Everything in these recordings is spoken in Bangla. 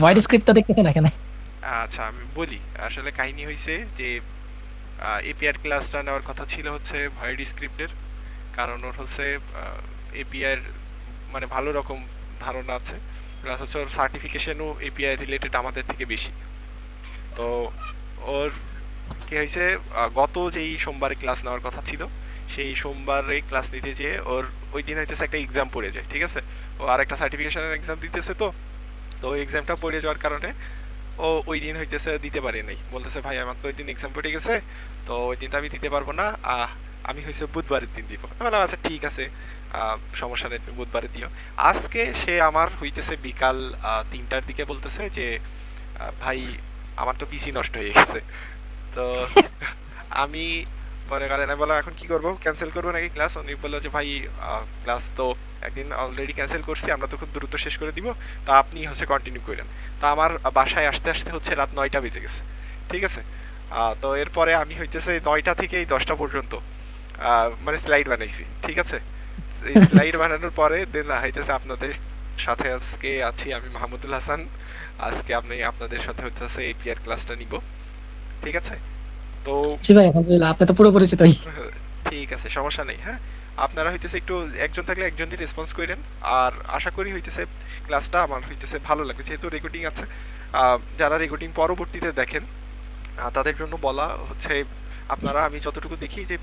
ভয়েড স্ক্রিপ্ট তো দেখতেছেন এখানে। আচ্ছা আমি বলি, আসলে কাহিনী হয়েছে যে এপিআই ক্লাসটা নেওয়ার কথা ছিল হচ্ছে ভয়েড স্ক্রিপ্টের, কারণ ওর হচ্ছে এপিআই এর মানে ভালো রকম ধারণা আছে, প্লাস হচ্ছে ওর সার্টিফিকেশনও এপিআই রিলেটেড আমাদের থেকে বেশি। তো ওর কি হয়েছে, গত যেই সোমবারে ক্লাস নেওয়ার কথা ছিল সেই সোমবারে ক্লাস নিতে যেয়ে ওর ওই দিন হইতেছে একটা এক্সাম পড়ে যায়, ঠিক আছে। ও আর একটা সার্টিফিকেশনের এক্সাম দিতেছে, তো তো ওই এক্সামটা পড়ে যাওয়ার কারণে ও ওই দিন হইতেছে দিতে পারে নাই, বলতেছে ভাই আমার তো ওই দিন এক্সাম পড়ে গেছে, তো ওই দিন তো আমি দিতে পারবো না, আমি হয়েছে বুধবারের দিন দিব। আমি বললাম আচ্ছা ঠিক আছে, সমস্যা নেই তুমি বুধবারে দিও। আজকে সে আমার হইতেছে বিকাল 3টার দিকে বলতেছে যে ভাই আমার তো পিসি নষ্ট হয়ে গেছে। তো আমি মনে করেন আমি বললাম এখন কি করবো, ক্যান্সেল করবো নাকি ক্লাস? উনি বললো যে ভাই ক্লাস তো একদিন অলরেডি ক্যান্সেল করছি, আমরা তো খুব দ্রুত শেষ করে দিব, তা আপনি হচ্ছে কন্টিনিউ করেন। তো আমার বাসায় আসতে আসতে হচ্ছে রাত 9টা বেজে গেছে, ঠিক আছে। তো এরপরে আমি হইতেছে 9টা থেকে এই 10টা পর্যন্ত মানে স্লাইড বানাইছি, ঠিক আছে। এই স্লাইড বানানোর পরে দেন হইতেছে আপনাদের সাথে আজকে আছি আমি মাহমুদুল হাসান। আজকে আপনি আপনাদের সাথে হইতেছে এপিআর ক্লাসটা নিব, ঠিক আছে। তো জি ভাই, আলহামদুলিল্লাহ, আপনি তো পুরো পরিচিতই। ঠিক আছে, সমস্যা নেই। হ্যাঁ, আপনারা হইতেছে একটু একজন থাকলে একজনই রেসপন্স করেন। আর আশা করি হইতেছে ক্লাসটা আমার হইতেছে ভালো লাগে, যেহেতু রেকর্ডিং আছে। যারা রেকর্ডিং পরবর্তীতে দেখেন তাদের জন্য বলা হচ্ছে, আপনারা আমি যতটুকু দেখি যে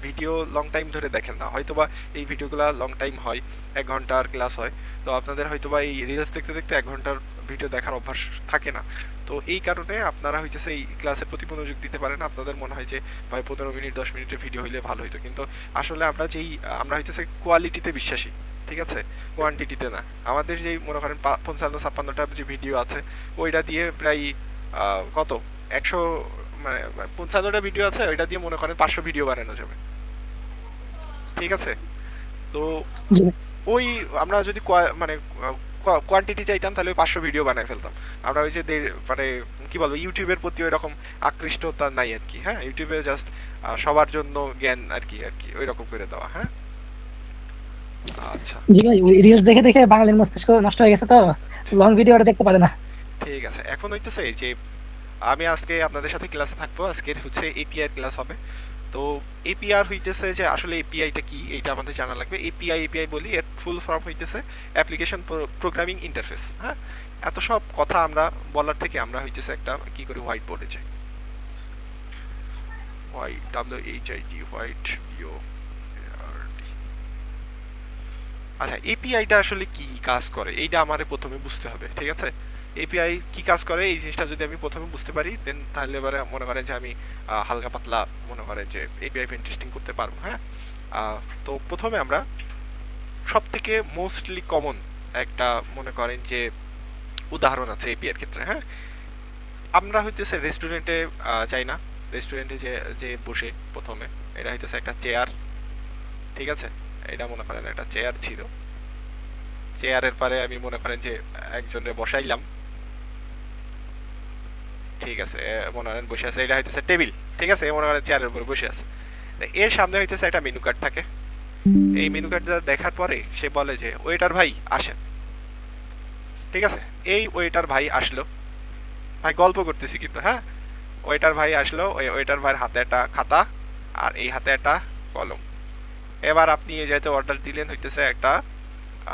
ভিডিও লং টাইম ধরে দেখেন না, হয়তোবা এই ভিডিওগুলো লং টাইম হয়, 1 ঘন্টার ক্লাস হয়। তো আপনাদের হয়তোবা এই রিলস দেখতে দেখতে 1 ঘন্টার ভিডিও দেখার অভ্যাস থাকে না। তো এই কারণে আপনারা হইতেছে এই ক্লাসের প্রতি মনোযোগ দিতে পারেন। আপনাদের মনে হয় যে ভাই 15 মিনিট 10 মিনিটের ভিডিও হইলে ভালো হইতো, কিন্তু আসলে আমরা হইতেছে কোয়ালিটিতে বিশ্বাসী, ঠিক আছে, কোয়ান্টিটিতে না। আমাদের যেই মনে করেন 55-56টা যে ভিডিও আছে, ওইটা দিয়ে প্রায় কত 100 মানে 55টা ভিডিও আছে, ওইটা দিয়ে মনে করেন 500 ভিডিও বানানো যাবে, ঠিক আছে। তো জি ভাই। ওই আমরা যদি মানে কোয়ান্টিটি চাইতাম তাহলে ওই 500 ভিডিও বানায় ফেলতাম। আমরা ওই যে মানে কি বলবো, ইউটিউবের প্রতি ওই রকম আকৃষ্টতা নাই আর কি। হ্যাঁ, ইউটিউবে জাস্ট সবার জন্য জ্ঞান আর কি ওই রকম করে দেওয়া। হ্যাঁ, আচ্ছা জি ভাই, ওই রিলস দেখে দেখে বাঙালির মস্তিষ্ক নষ্ট হয়ে গেছে তো, লং ভিডিওটা দেখতে পারে না। ঠিক আছে, এখন হইতেছে যে আমি আজকে আপনাদের সাথে ক্লাসে থাকবো, আজকের হচ্ছে এপিআই ক্লাস হবে। তো এপিআর হইতেছে যে আসলে এপিআইটা কি এটা আমাদের জানা লাগবে। এপিআই বলি, এর ফুল ফর্ম হইতেছে অ্যাপ্লিকেশন প্রোগ্রামিং ইন্টারফেস। হ্যাঁ, এত সব কথা আমরা বলার থেকে আমরা হইতেছে একটা কি করি, হোয়াইট বোর্ডে যাই। হোয়াইট, WHIT, হোয়াইট, বিও। আচ্ছা, এপিআইটা আসলে কি কাজ করে এইটা আমারে প্রথমে বুঝতে হবে, ঠিক আছে। এপিআই কি কাজ করে এই জিনিসটা যদি আমি প্রথমে বুঝতে পারি, দেন তাহলে এবারে মনে করেন যে আমি হালকা পাতলা মনে করেন যে এপিআই পেন টেস্টিং করতে পারবো। হ্যাঁ, তো প্রথমে আমরা সব থেকে মোস্টলি কমন একটা মনে করেন যে উদাহরণ আছে এপিআই এর ক্ষেত্রে। হ্যাঁ, আমরা হইতেছে রেস্টুরেন্টে যাই না, রেস্টুরেন্টে যে যে বসে প্রথমে এটা হইতেছে একটা চেয়ার, ঠিক আছে। এটা মনে করেন একটা চেয়ার ছিল, চেয়ারের পরে আমি মনে করেন যে একজনে বসাইলাম, ঠিক আছে। মনে করেন বসে আছে, এটা হইতেছে টেবিল, ঠিক আছে। মনে করেন চেয়ারের উপরে বসে আছে, এর সামনে হইতেছে একটা মেনু কার্ড থাকে। এই মেনু কার্ডটা দেখার পরে সে বলে যে ওয়েটার ভাই আসেন, ঠিক আছে। এই ওয়েটার ভাই আসলো, ভাই গল্প করতেছি কিন্তু, হ্যাঁ। ওয়েটার ভাই আসলো, ওই ওয়েটার ভাইয়ের হাতে একটা খাতা আর এই হাতে একটা কলম। এবার আপনি এই যাইতে অর্ডার দিলেন হইতেছে একটা,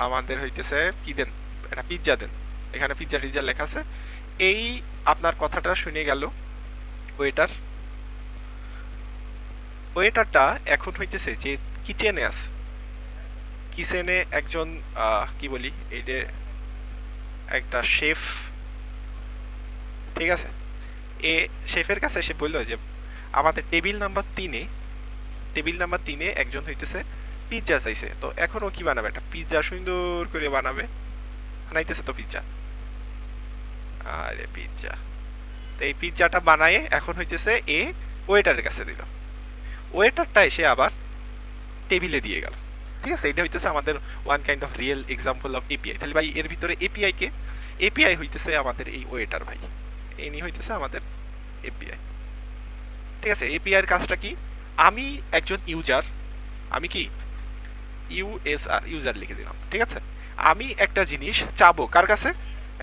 আমাদের হইতেছে কি দেন, একটা পিৎজা দেন। এখানে পিৎজা টিজ্জা লেখা আছে। এই আপনার কথাটা শুনে গেল ওয়েটার। ওয়েটারটা এখন হইতেছে যে কিচেনে আছে, কিচেনে একজন কি বলি এই যে একটা শেফ, ঠিক আছে। এ শেফের কাছে এসে বললো যে আমাদের টেবিল নাম্বার 3-এ একজন হইতেছে পিৎজা চাইছে। তো এখন ও কি বানাবে, একটা পিৎজা সুন্দর করে বানাইতেছে তো পিৎজা। আরে পিৎজা, তো এই পিৎজাটা বানায়ে এখন হইতেছে ওয়েটারের কাছে দিল। ওয়েটারটা এসে আবার টেবিলে দিয়ে গেল, ঠিক আছে। এটা হইতেছে আমাদের one kind of real example of API. তাহলে ভাই এর ভিতরে এপিআই কে, এপিআই হইতেছে আমাদের এই ওয়েটার ভাই, ইনি হইতেছে আমাদের এপিআই, ঠিক আছে। এপিআই এর কাজটা কি, আমি একজন ইউজার, আমি কি ইউএসআর ইউজার লিখে দিলাম, ঠিক আছে। আমি একটা জিনিস চাবো কার কাছে,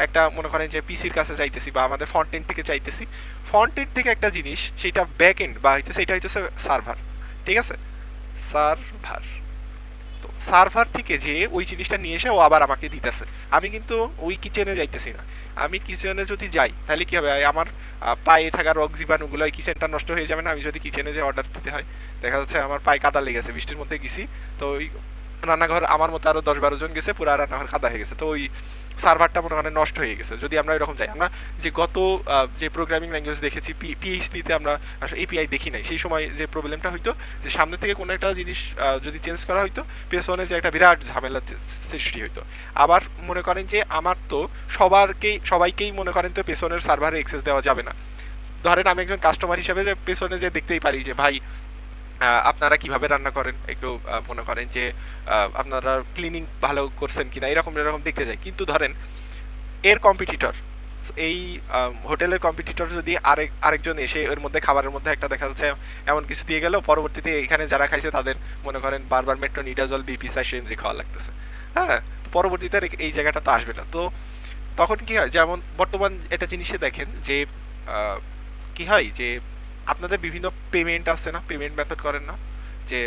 একটা মনে করেন যে পিসির কাছে চাইতেছি বা আমাদের ফ্রন্ট এন্ড থেকে চাইতেছি, ফ্রন্ট এন্ড থেকে একটা জিনিস সেটা ব্যাক এন্ড বা হইতেছে এটা হইতেছে সার্ভার, ঠিক আছে, সার্ভার। তো সার্ভার থেকে যে ওই জিনিসটা নিয়ে এসে ও আবার আমাকে দিতেছে, আমি কিন্তু ওই কিচেনে যাইতেছি না। আমি কিচেনে যদি যাই তাহলে কি হবে, আমার পায়ে থাকা রোগ জীবাণুগুলো এই কিচেনটা নষ্ট হয়ে যাবে না। আমি যদি কিচেনে যে অর্ডার দিতে হয়, দেখা যাচ্ছে আমার পায়ে কাদা লেগেছে, বৃষ্টির মধ্যে গেছি, তো ওই রান্নাঘর আমার মতো আরো 10-12 জন গেছে, পুরো রান্নাঘর কাদা হয়ে গেছে, তো ওই সার্ভারটা মনে করেন নষ্ট হয়ে গেছে। যদি আমরা এরকম চাই, আমরা যে গত যে প্রোগ্রামিং ল্যাঙ্গুয়েজ দেখেছি পিএইচপিতে আমরা আসলে এপিআই দেখি নাই, সেই সময় যে প্রবলেমটা হইতো যে সামনে থেকে কোনো একটা জিনিস যদি চেঞ্জ করা হইতো, পেছনে যে একটা বিরাট ঝামেলা সৃষ্টি হইতো। আবার মনে করেন যে আমার তো সবাইকেই মনে করেন তো পেছনের সার্ভারে অ্যাক্সেস দেওয়া যাবে না। ধরেন আমি একজন কাস্টমার হিসেবে যে পেছনে যে দেখতেই পারি যে ভাই আপনারা কিভাবে রান্না করেন, একটু মনে করেন যে আপনারা ক্লিনিং ভালো করছেন কিনা, এরকম এরকম দেখতে যাই। কিন্তু ধরেন এর কম্পিটিটর, এই হোটেলের কম্পিটিটর যদি আরেকজন এসে এর মধ্যে খাবারের মধ্যে একটা দেখা যাচ্ছে এমন কিছু দিয়ে গেল, পরবর্তীতে এখানে যারা খাইছে তাদের মনে করেন বারবার মেট্রোনিডাজল বিপি 400 mg খাওয়া লাগতেছে, হ্যাঁ, পরবর্তীতে এই জায়গাটা তো আসবে না। তো তখন কি হয়, যেমন বর্তমান একটা জিনিসে দেখেন যে আহ, কি হয় যে আপনাদের বিভিন্ন পেমেন্ট আছে না, পেমেন্ট মেথড করেন না, যে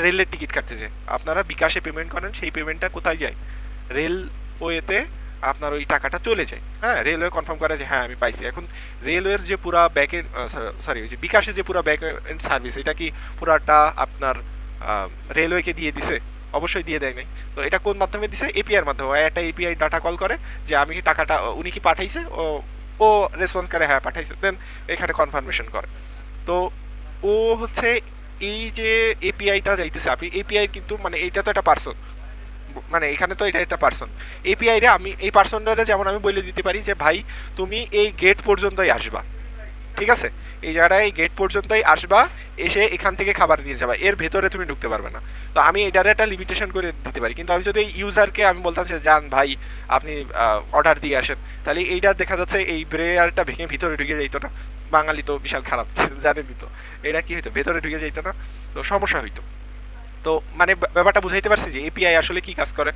রেলের টিকিট কাটতে যায় আপনারা বিকাশে পেমেন্ট করেন, সেই পেমেন্টটা কোথায় যায়, রেলওয়েতে আপনার ওই টাকাটা চলে যায়, হ্যাঁ, রেলওয়ে কনফার্ম করে যে হ্যাঁ আমি পাইছি। এখন রেলওয়ের যে পুরা ব্যাক এন্ড, সরি ওই যে বিকাশে যে পুরা ব্যাক এন্ড সার্ভিস, এটা কি পুরাটা আপনার রেলওয়েকে দিয়ে দিছে? অবশ্যই দিয়ে দেয় নাই। তো এটা কোন মাধ্যমে দিছে? এপিআইয়ের মাধ্যমে। একটা এপিআই ডাটা কল করে যে আমি কি টাকাটা, উনি কি পাঠাইছে, ও ও রেসপন্স করে হ্যাঁ পাঠাইছে, দেন এখানে কনফার্মেশন করে। তো ও হচ্ছে এই যে এপিআইটা যাইতেছে, আপনি এপিআই কিন্তু মানে এইটা তো একটা পার্সন, মানে এখানে তো এটা একটা পার্সন। এপিআই রে আমি এই পার্সনটারে যেমন আমি বলে দিতে পারি যে ভাই তুমি এই গেট পর্যন্তই আসবা, ঠিক আছে, এই জায়গাটায় এই গেট পর্যন্তই আসবা, এসে এখান থেকে খাবার নিয়ে যাবা, এর ভেতরে তুমি ঢুকতে পারবে না। তো আমি এটার একটা লিমিটেশন করে দিতে পারি। কিন্তু আমি যদি এই ইউজারকে আমি বলতাম যে যান ভাই আপনি অর্ডার দিয়ে আসেন, তাহলে এইটা দেখা যাচ্ছে এই ব্রেয়ারটা ভেঙে ভিতরে ঢুকে যাইতো না। বাঙালি তো বিশাল খারাপ জানেনই তো, এটা কি হইতো, ভেতরে ঢুকে যাইতো না, তো সমস্যা হইতো। তো মানে ব্যাপারটা বুঝাইতে পারছি যে এপিআই আসলে কি কাজ করে।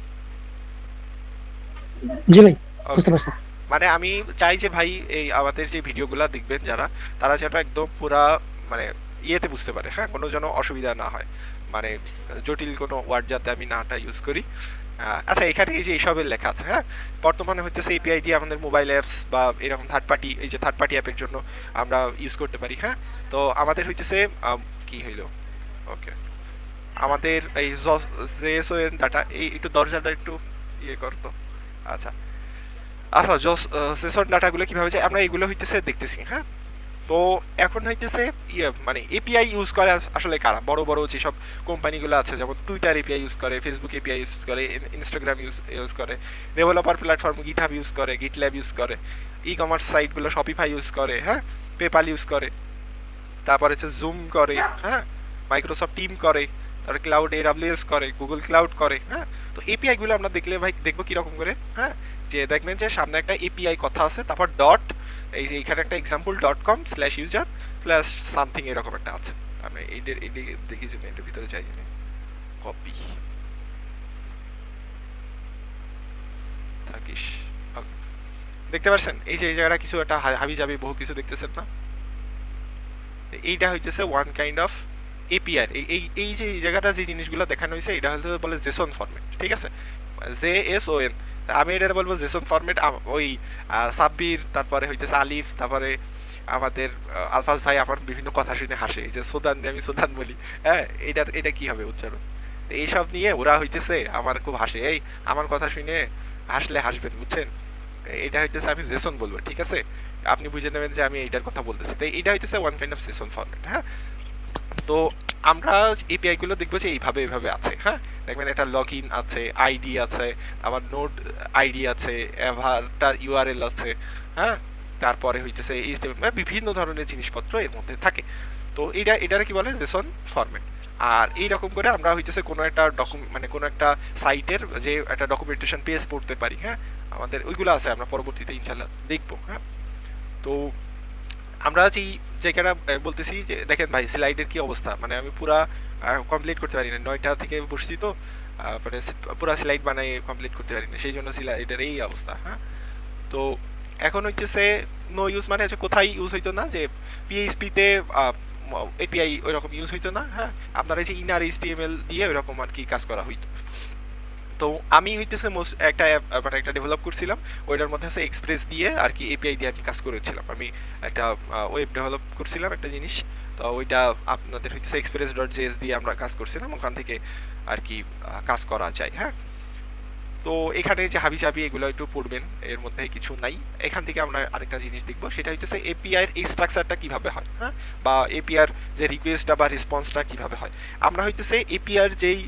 জি ভাই, বুঝতে ওকে, পারছি। মানে আমি চাই যে ভাই এই আমাদের যে ভিডিওগুলো দেখবেন যারা, তারা যেন একদম পুরা মানে ইয়েতে বুঝতে পারে, হ্যাঁ, কোনো যেন অসুবিধা না হয়, মানে জটিল কোনো ওয়ার্ড যাতে আমি নাটা ইউজ করি। আচ্ছা, এখানে এই যে এইসবের লেখা আছে, হ্যাঁ, বর্তমানে হইতেছে এপিআই দিয়ে আমাদের মোবাইল অ্যাপস বা এরকম থার্ড পার্টি, এই যে থার্ড পার্টি অ্যাপের জন্য আমরা ইউজ করতে পারি, হ্যাঁ। তো আমাদের হইতেছে কি হইলো, ওকে, আমাদের এই জেএসওএন ডাটা, এই একটু দরজাটা একটু ইয়ে করতো। আচ্ছা, আচ্ছা, জেসন ডাটাগুলো কিভাবে যায় আমরা এগুলো হইতেছে দেখতেছি, হ্যাঁ। তো এখন হইতেছে ইয়ে মানে এপিআই ইউজ করে আসলে কারা, বড় বড় যেসব কোম্পানিগুলো আছে, যেমন টুইটার এপিআই ইউজ করে, ফেসবুক এপিআই ইউজ করে, ইনস্টাগ্রাম ইউজ করে, ডেভেলপার প্ল্যাটফর্ম গিটহাব ইউজ করে, গিটল্যাব ইউজ করে, ই কমার্স সাইটগুলো শপিফাই ইউজ করে, হ্যাঁ, পেপাল ইউজ করে, তারপর হচ্ছে জুম করে, হ্যাঁ, মাইক্রোসফট টিম করে, তারপরে ক্লাউড এডাব্লিউএস করে, গুগল ক্লাউড করে, হ্যাঁ। তো এপিআই গুলো আমরা দেখলে ভাই দেখবো কিরকম করে, হ্যাঁ, যে দেখবেন যে সামনে একটা এপিআই কথা আছে, তারপর ডট, এই যে এখানে একটা এক্সাম্পল .com/user স্ল্যাশ সামথিং এরকম একটা আছে। আমি এইটার এইদিকে দেখি যে এটার ভিতরে যাই যে কপি থাকিস, ওকে, দেখতে পাচ্ছেন এই যে এই জায়গাটা কিছু একটা হাবি যাবি বহু কিছু দেখতেছেন না, এইটা হইতেছে ওয়ান কাইন্ড অফ এপিআই। এই এই যে এই জায়গাটা যে জিনিসগুলো দেখানো হয়েছে এটা হচ্ছে বলে জেসন ফরম্যাট, ঠিক আছে, JSON। আমি এটা বলবো জেসন ফরম্যাট। ওই সাব্বির, তারপরে হইতেছে আলিফ, তারপরে আমাদের আলফাজ ভাই আমার বিভিন্ন কথা শুনে হাসে, এই যে সুদান, আমি সুদান বলি, হ্যাঁ, এটা কি হবে উচ্চারণ, তো এইসব নিয়ে ওরা হইতেছে আমার খুব হাসে, এই আমার কথা শুনে হাসলে হাসবেন, বুঝছেন, এটা হইতেছে আমি জেসন বলবো, ঠিক আছে, আপনি বুঝে নেবেন যে আমি এইটার কথা বলতেছি। তাই এটা হইতেছে one kind of Jason format, হ্যাঁ। তো আমরা এপিআই গুলো দেখবো যে এইভাবে এইভাবে আছে, হ্যাঁ, দেখবেন এটা লগ ইন আছে, আইডি আছে, আবার নোড আইডি আছে, এভারটার ইউআরএল আছে, হ্যাঁ, তারপরে হইতেছে এই বিভিন্ন ধরনের জিনিসপত্র এর মধ্যে থাকে। তো এটারে কি বলে, জেসন ফরম্যাট। আর এইরকম করে আমরা হইতেছে কোনো একটা মানে কোনো একটা সাইটের যে একটা ডকুমেন্টেশন পেজ পড়তে পারি, হ্যাঁ, আমাদের ওইগুলো আছে, আমরা পরবর্তীতে ইনশাল্লাহ দেখবো, হ্যাঁ। তো আমরা যেই জায়গাটা বলতেছি যে দেখেন ভাই স্লাইডের কি অবস্থা, মানে আমি পুরা কমপ্লিট করতে পারি না, 9টা থেকে বসছি তো, মানে পুরা স্লাইড বানাই কমপ্লিট করতে পারি না, সেই জন্য স্লাইডের এই অবস্থা, হ্যাঁ। তো এখন হইতেছে নো ইউজ মানে হচ্ছে কোথায় ইউজ হইতো না, যে পিএইচপিতে এপিআই ওইরকম ইউজ হইতো না, হ্যাঁ, আপনার এই যে ইনার এইচটিএমএল দিয়ে ওইরকম আর কি কাজ করা হইতো। তো আমি হইতেছে মোস্ট একটা মানে একটা ডেভেলপ করছিলাম, ওইটার মধ্যে হচ্ছে এক্সপ্রেস দিয়ে আর কি এপিআই দিয়ে আর কি কাজ করেছিলাম। আমি একটা ওয়েব ডেভেলপ করছিলাম একটা জিনিস, তো ওইটা আপনাদের হইতেছে এক্সপ্রেস ডট জেএস দিয়ে আমরা কাজ করছিলাম, ওখান থেকে আর কি কাজ করা যায়, হ্যাঁ। তো এখানে যে হাবিজাবি এগুলো একটু পড়বেন, এর মধ্যে কিছু নাই। এখান থেকে আমরা আরেকটা জিনিস দেখবো, সেটা হচ্ছে এপিআই এর এই স্ট্রাকচারটা কিভাবে হয়, হ্যাঁ, বা এপিআই এর যে রিকোয়েস্টটা বা রেসপন্সটা কিভাবে হয়। আমরা হইতেছে এপিআই এর যেই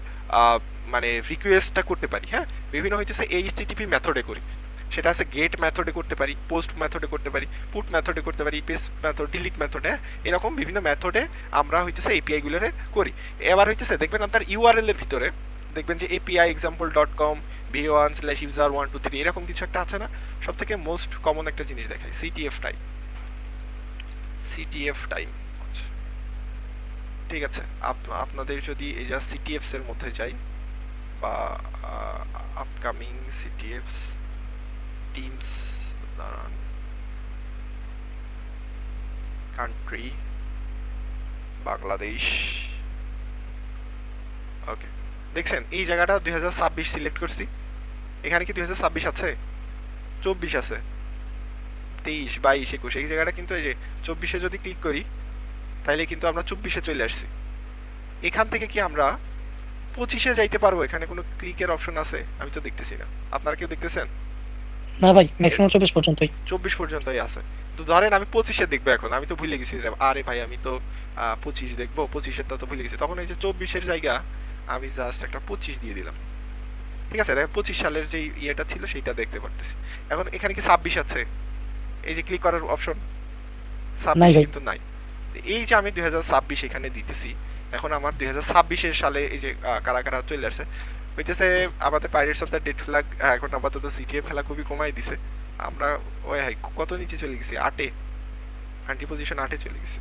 মানে রিকোয়েস্টটা করতে পারি, হ্যাঁ, বিভিন্ন হইতেছে এইচটিটিপি মেথডে করি। সেটা আছে গেট মেথডে করতে পারি, পোস্ট মেথডে করতে পারি, পুট মেথডে করতে পারি, পেস্ট মেথড, ডিলিট মেথডে, এরকম বিভিন্ন মেথডে আমরা হইতেছে এপিআই গুলোরে করি। এবার হইতেছে দেখবেন আপনার ইউআরএল এর ভিতরে দেখবেন যে API example dot com v1/user123 এরকম কিছু একটা আছে না। সব থেকে মোস্ট কমন একটা জিনিস দেখাই, সিটিএফ টাইম। সিটিএফ টাইম, ঠিক আছে। আপনাদের যদি এই যা সিটিএফস এর মধ্যে যাই, বা আপকামিং সিটিএফস টিমস, দাঁড়ান, কান্ট্রি বাংলাদেশ, ওকে, দেখছেন এই জায়গাটা 2026 সিলেক্ট করছি। এখানে কি 2026 আছে? 24 আছে, 23, 22, 21, এই জায়গাটা কিন্তু এই যে 24-এ যদি ক্লিক করি তাহলে কিন্তু আমরা 24-এ চলে আসছি। এখান থেকে কি আমরা 25-এ যাইতে পারবো? এখানে কোনো ক্লিকের অপশন আছে? আমি তো দেখতেছি না, আপনারা কেউ দেখতেছেন? না ভাই, ম্যাক্সিমাম 24 পর্যন্তই। 24 পর্যন্তই আছে। তো ধরেন আমি 25-এ দেখবো, এখন আমি তো ভুলে গেছি, আরে ভাই আমি তো 25 দেখবো, 25-এরটা তো ভুলে গেছি। তখন এই যে 24-এর জায়গা আমি জাস্ট একটা 25 দিয়ে দিলাম, ঠিক আছে। দেখেন 25 সালের যে ইয়েটা ছিল সেইটা দেখতে পারতেছি। এখন এখানে কি 26 আছে? এই যে ক্লিক করার অপশন, নাই 26 ভাই। কিন্তু নাই। এই যে আমি 2026 এখানে দিতেছি, এখন আমার 2026 সালে এই যে কারা কারা চলে আসছে হইতেছে আমাদের pirates of the dead flag. এখন আপাতত সিটিএফ খেলা খুবই কমাই দিছে। আমরা ওই হাই কত নিচে চলে গেছি, 8-এ, হান্টি পজিশন 8-এ চলে গেছি।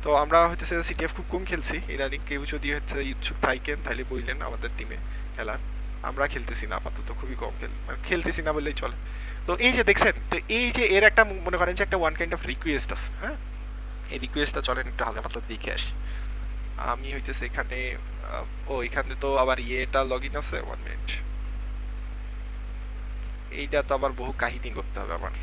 তো আমরা হইতেছে সিটিএফ খুব কম খেলছি ইদানিং। কেউ যদি হচ্ছে ইচ্ছুক থাকেন তাহলে বললেন আমাদের টিমে খেলার। আমরা খেলতেছি না আপাতত, খুবই কম মানে খেলতেছি না বললেই চলে। তো এই যে দেখছেন, তো এই যে এর একটা মনে করেন যে একটা ওয়ান কাইন্ড অফ রিকোয়েস্ট আছে, হ্যাঁ। এই রিকোয়েস্টটা চলেন একটু হালকা পাতলা দেখে আসি। আমি হইতেছে এখানে ও এখানে তো আবার ইয়েটা লগ ইন আছে, 1 মিনিট, এইটা তো আবার বহু কাহিনী করতে হবে আমার।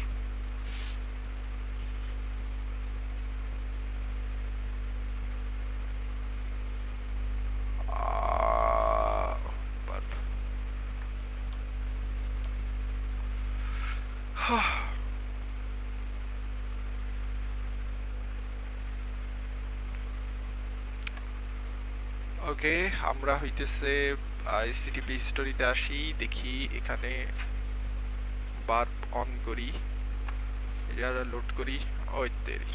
ওকে, আমরা হইতেছে এইচটিটিপি হিস্টোরিতে আসি, দেখি এখানে বার্ব অন করি, এটা লোড করি। ওই তেরি,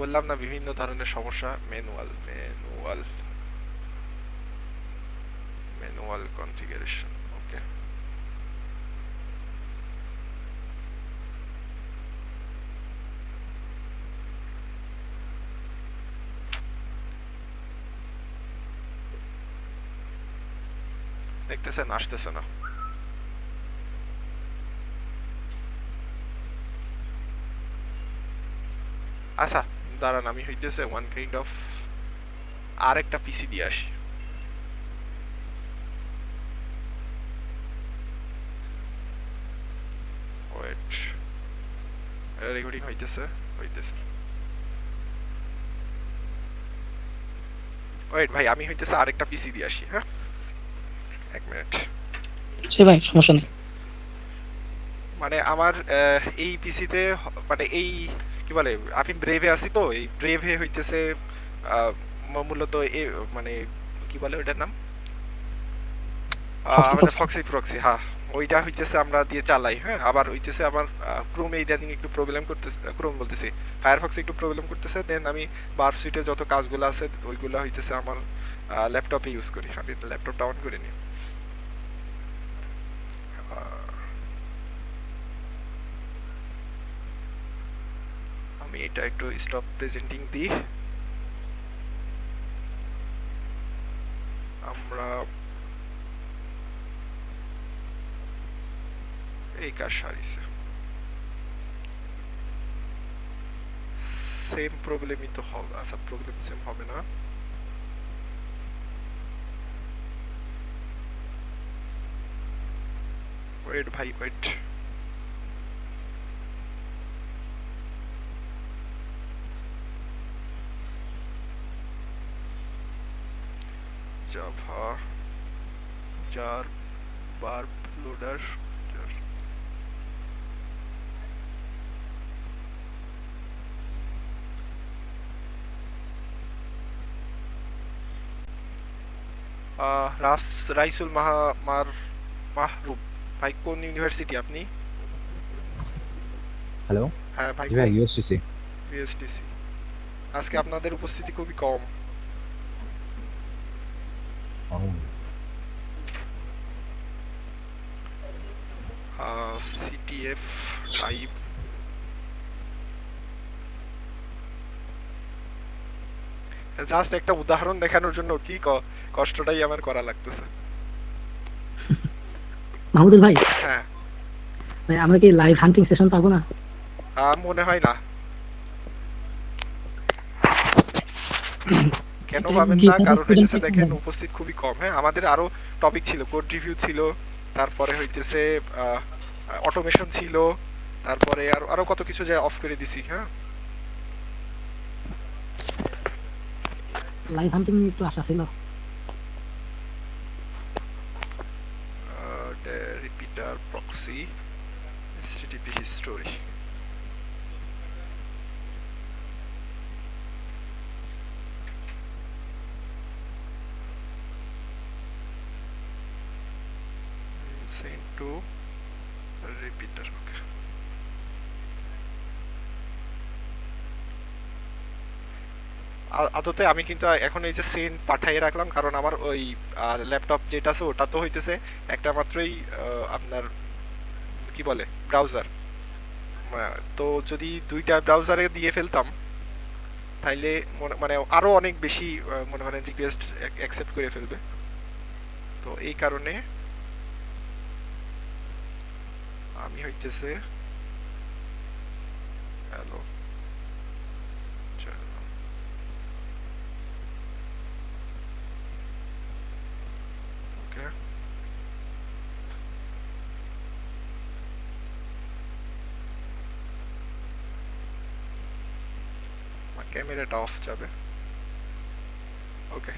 বললাম না বিভিন্ন ধরনের সমস্যা। ম্যানুয়াল ম্যানুয়াল ম্যানুয়াল কনফিগারেশন, ওকে। দেখতেছেন আসতেছে না। আচ্ছা দাঁড়ান, আমি হইতেছে ওয়ান কাইন্ড অফ আর একটা পিসি দিয়ে আসি। ওয়েট, রেকর্ডিং হইতেছে হইতেছে। ওয়েট ভাই, আমি হইতেছে আরেকটা পিসি দিয়ে আসি, হ্যাঁ, 1 মিনিট। জি ভাই, সমস্যা নেই। মানে আমার এই পিসিতে মানে এই কি বলে, আমি ব্রেভে আছি, তো এই ব্রেভে হইতেছে মূলত মানে কি বলে ওইটার নাম, ফক্সি আমাদের ফক্সি। ফক্সি প্রক্সি, হ্যাঁ, ওইটা হইতেছে আমরা দিয়ে চালাই, হ্যাঁ। আবার হইতেছে আমার ক্রোমে ইদানিং একটু প্রবলেম করতেছে, ক্রোম বলতেছি ফায়ারফক্সে একটু প্রবলেম করতেছে। দেন আমি বার্ব সুইটে যত কাজগুলো আছে ওইগুলো হইতেছে আমার ল্যাপটপে ইউজ করি। আমি ল্যাপটপটা অন করে নিই। আমি এটা একটু স্টপ প্রেজেন্টিং দিই। আমরা এই বিকাশ হারিয়েছে, সেম প্রবলেমই তো হবে। আচ্ছা প্রবলেম সেম হবে না, ওয়েট ভাই ওয়েট। জাভা জার বার লোডার, রাইসুল মাহরুব ভাই কোন ইউনিভার্সিটি আপনি? হ্যালো, হ্যাঁ ভাই জি ভাই, কোন? ইউএসটিসি। বিএসটিসি। আজকে আপনাদের উপস্থিতি খুবই কম। সিটিএফ 5 জাস্ট একটা উদাহরণ দেখানোর জন্য কি কষ্টটাই আমার করা লাগতেছে। মাহমুদুল ভাই, হ্যাঁ ভাই আমরা কি লাইভ হান্টিং সেশন পাবো না? মনে হয় না। কেন এটা পাবেন কি না? কোনো কারণ student হইতেছে কে দেখেন বলবো? উপস্থিত খুবই কম। হ্যাঁ আমাদের আরো টপিক ছিল, কোড রিভিউ ছিল, তারপরে হইতেছে অটোমেশন ছিল, তারপরে আরো আরো কত কিছু যে অফ করে দিছি। হ্যাঁ লাইভ হান্টিং একটু আশা ছিল। Repeater proxy HTTP history. send to repeater, okay. আদতে আমি কিন্তু এখন এই যে সেন্ড পাঠিয়ে রাখলাম, কারণ আমার ওই ল্যাপটপ যেটা আছে ওটা তো হইতেছে একটা মাত্রই আপনার কি বলে ব্রাউজার। তো যদি দুইটা ব্রাউজারে দিয়ে ফেলতাম তাইলে মানে আরো অনেক বেশি মনে করেন রিকোয়েস্ট অ্যাকসেপ্ট করে ফেলবে। তো এই কারণে আমি হইতেছে হ্যালো ওকে ক্যামেরাটা অফ যাবে। ওকে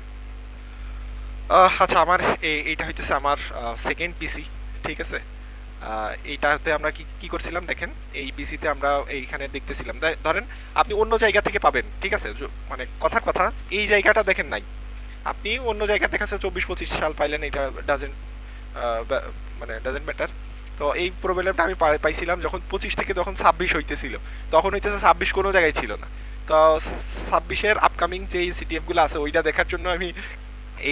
আচ্ছা আমার এইটা হইতেছে আমার সেকেন্ড পিসি, ঠিক আছে। এইটাতে আমরা কি কি করছিলাম দেখেন, এই পিসিতে আমরা এইখানে দেখতেছিলাম, ধরেন আপনি অন্য জায়গা থেকে পাবেন, ঠিক আছে, মানে কথার কথা এই জায়গাটা দেখেন নাই, আপনি অন্য জায়গা দেখাচ্ছে 24-25 সাল পাইলেন, এটা ডাজেন্ট মানে ডাজেন্ট ম্যাটার। তো এই প্রবলেমটা আমি পাইছিলাম যখন 25 থেকে যখন 26 হইতেছিল, তখন হইতেছে 26 কোনো জায়গায় ছিল না। তো 26-এর আপকামিং যে সিটিএফ গুলো আছে ওইটা দেখার জন্য আমি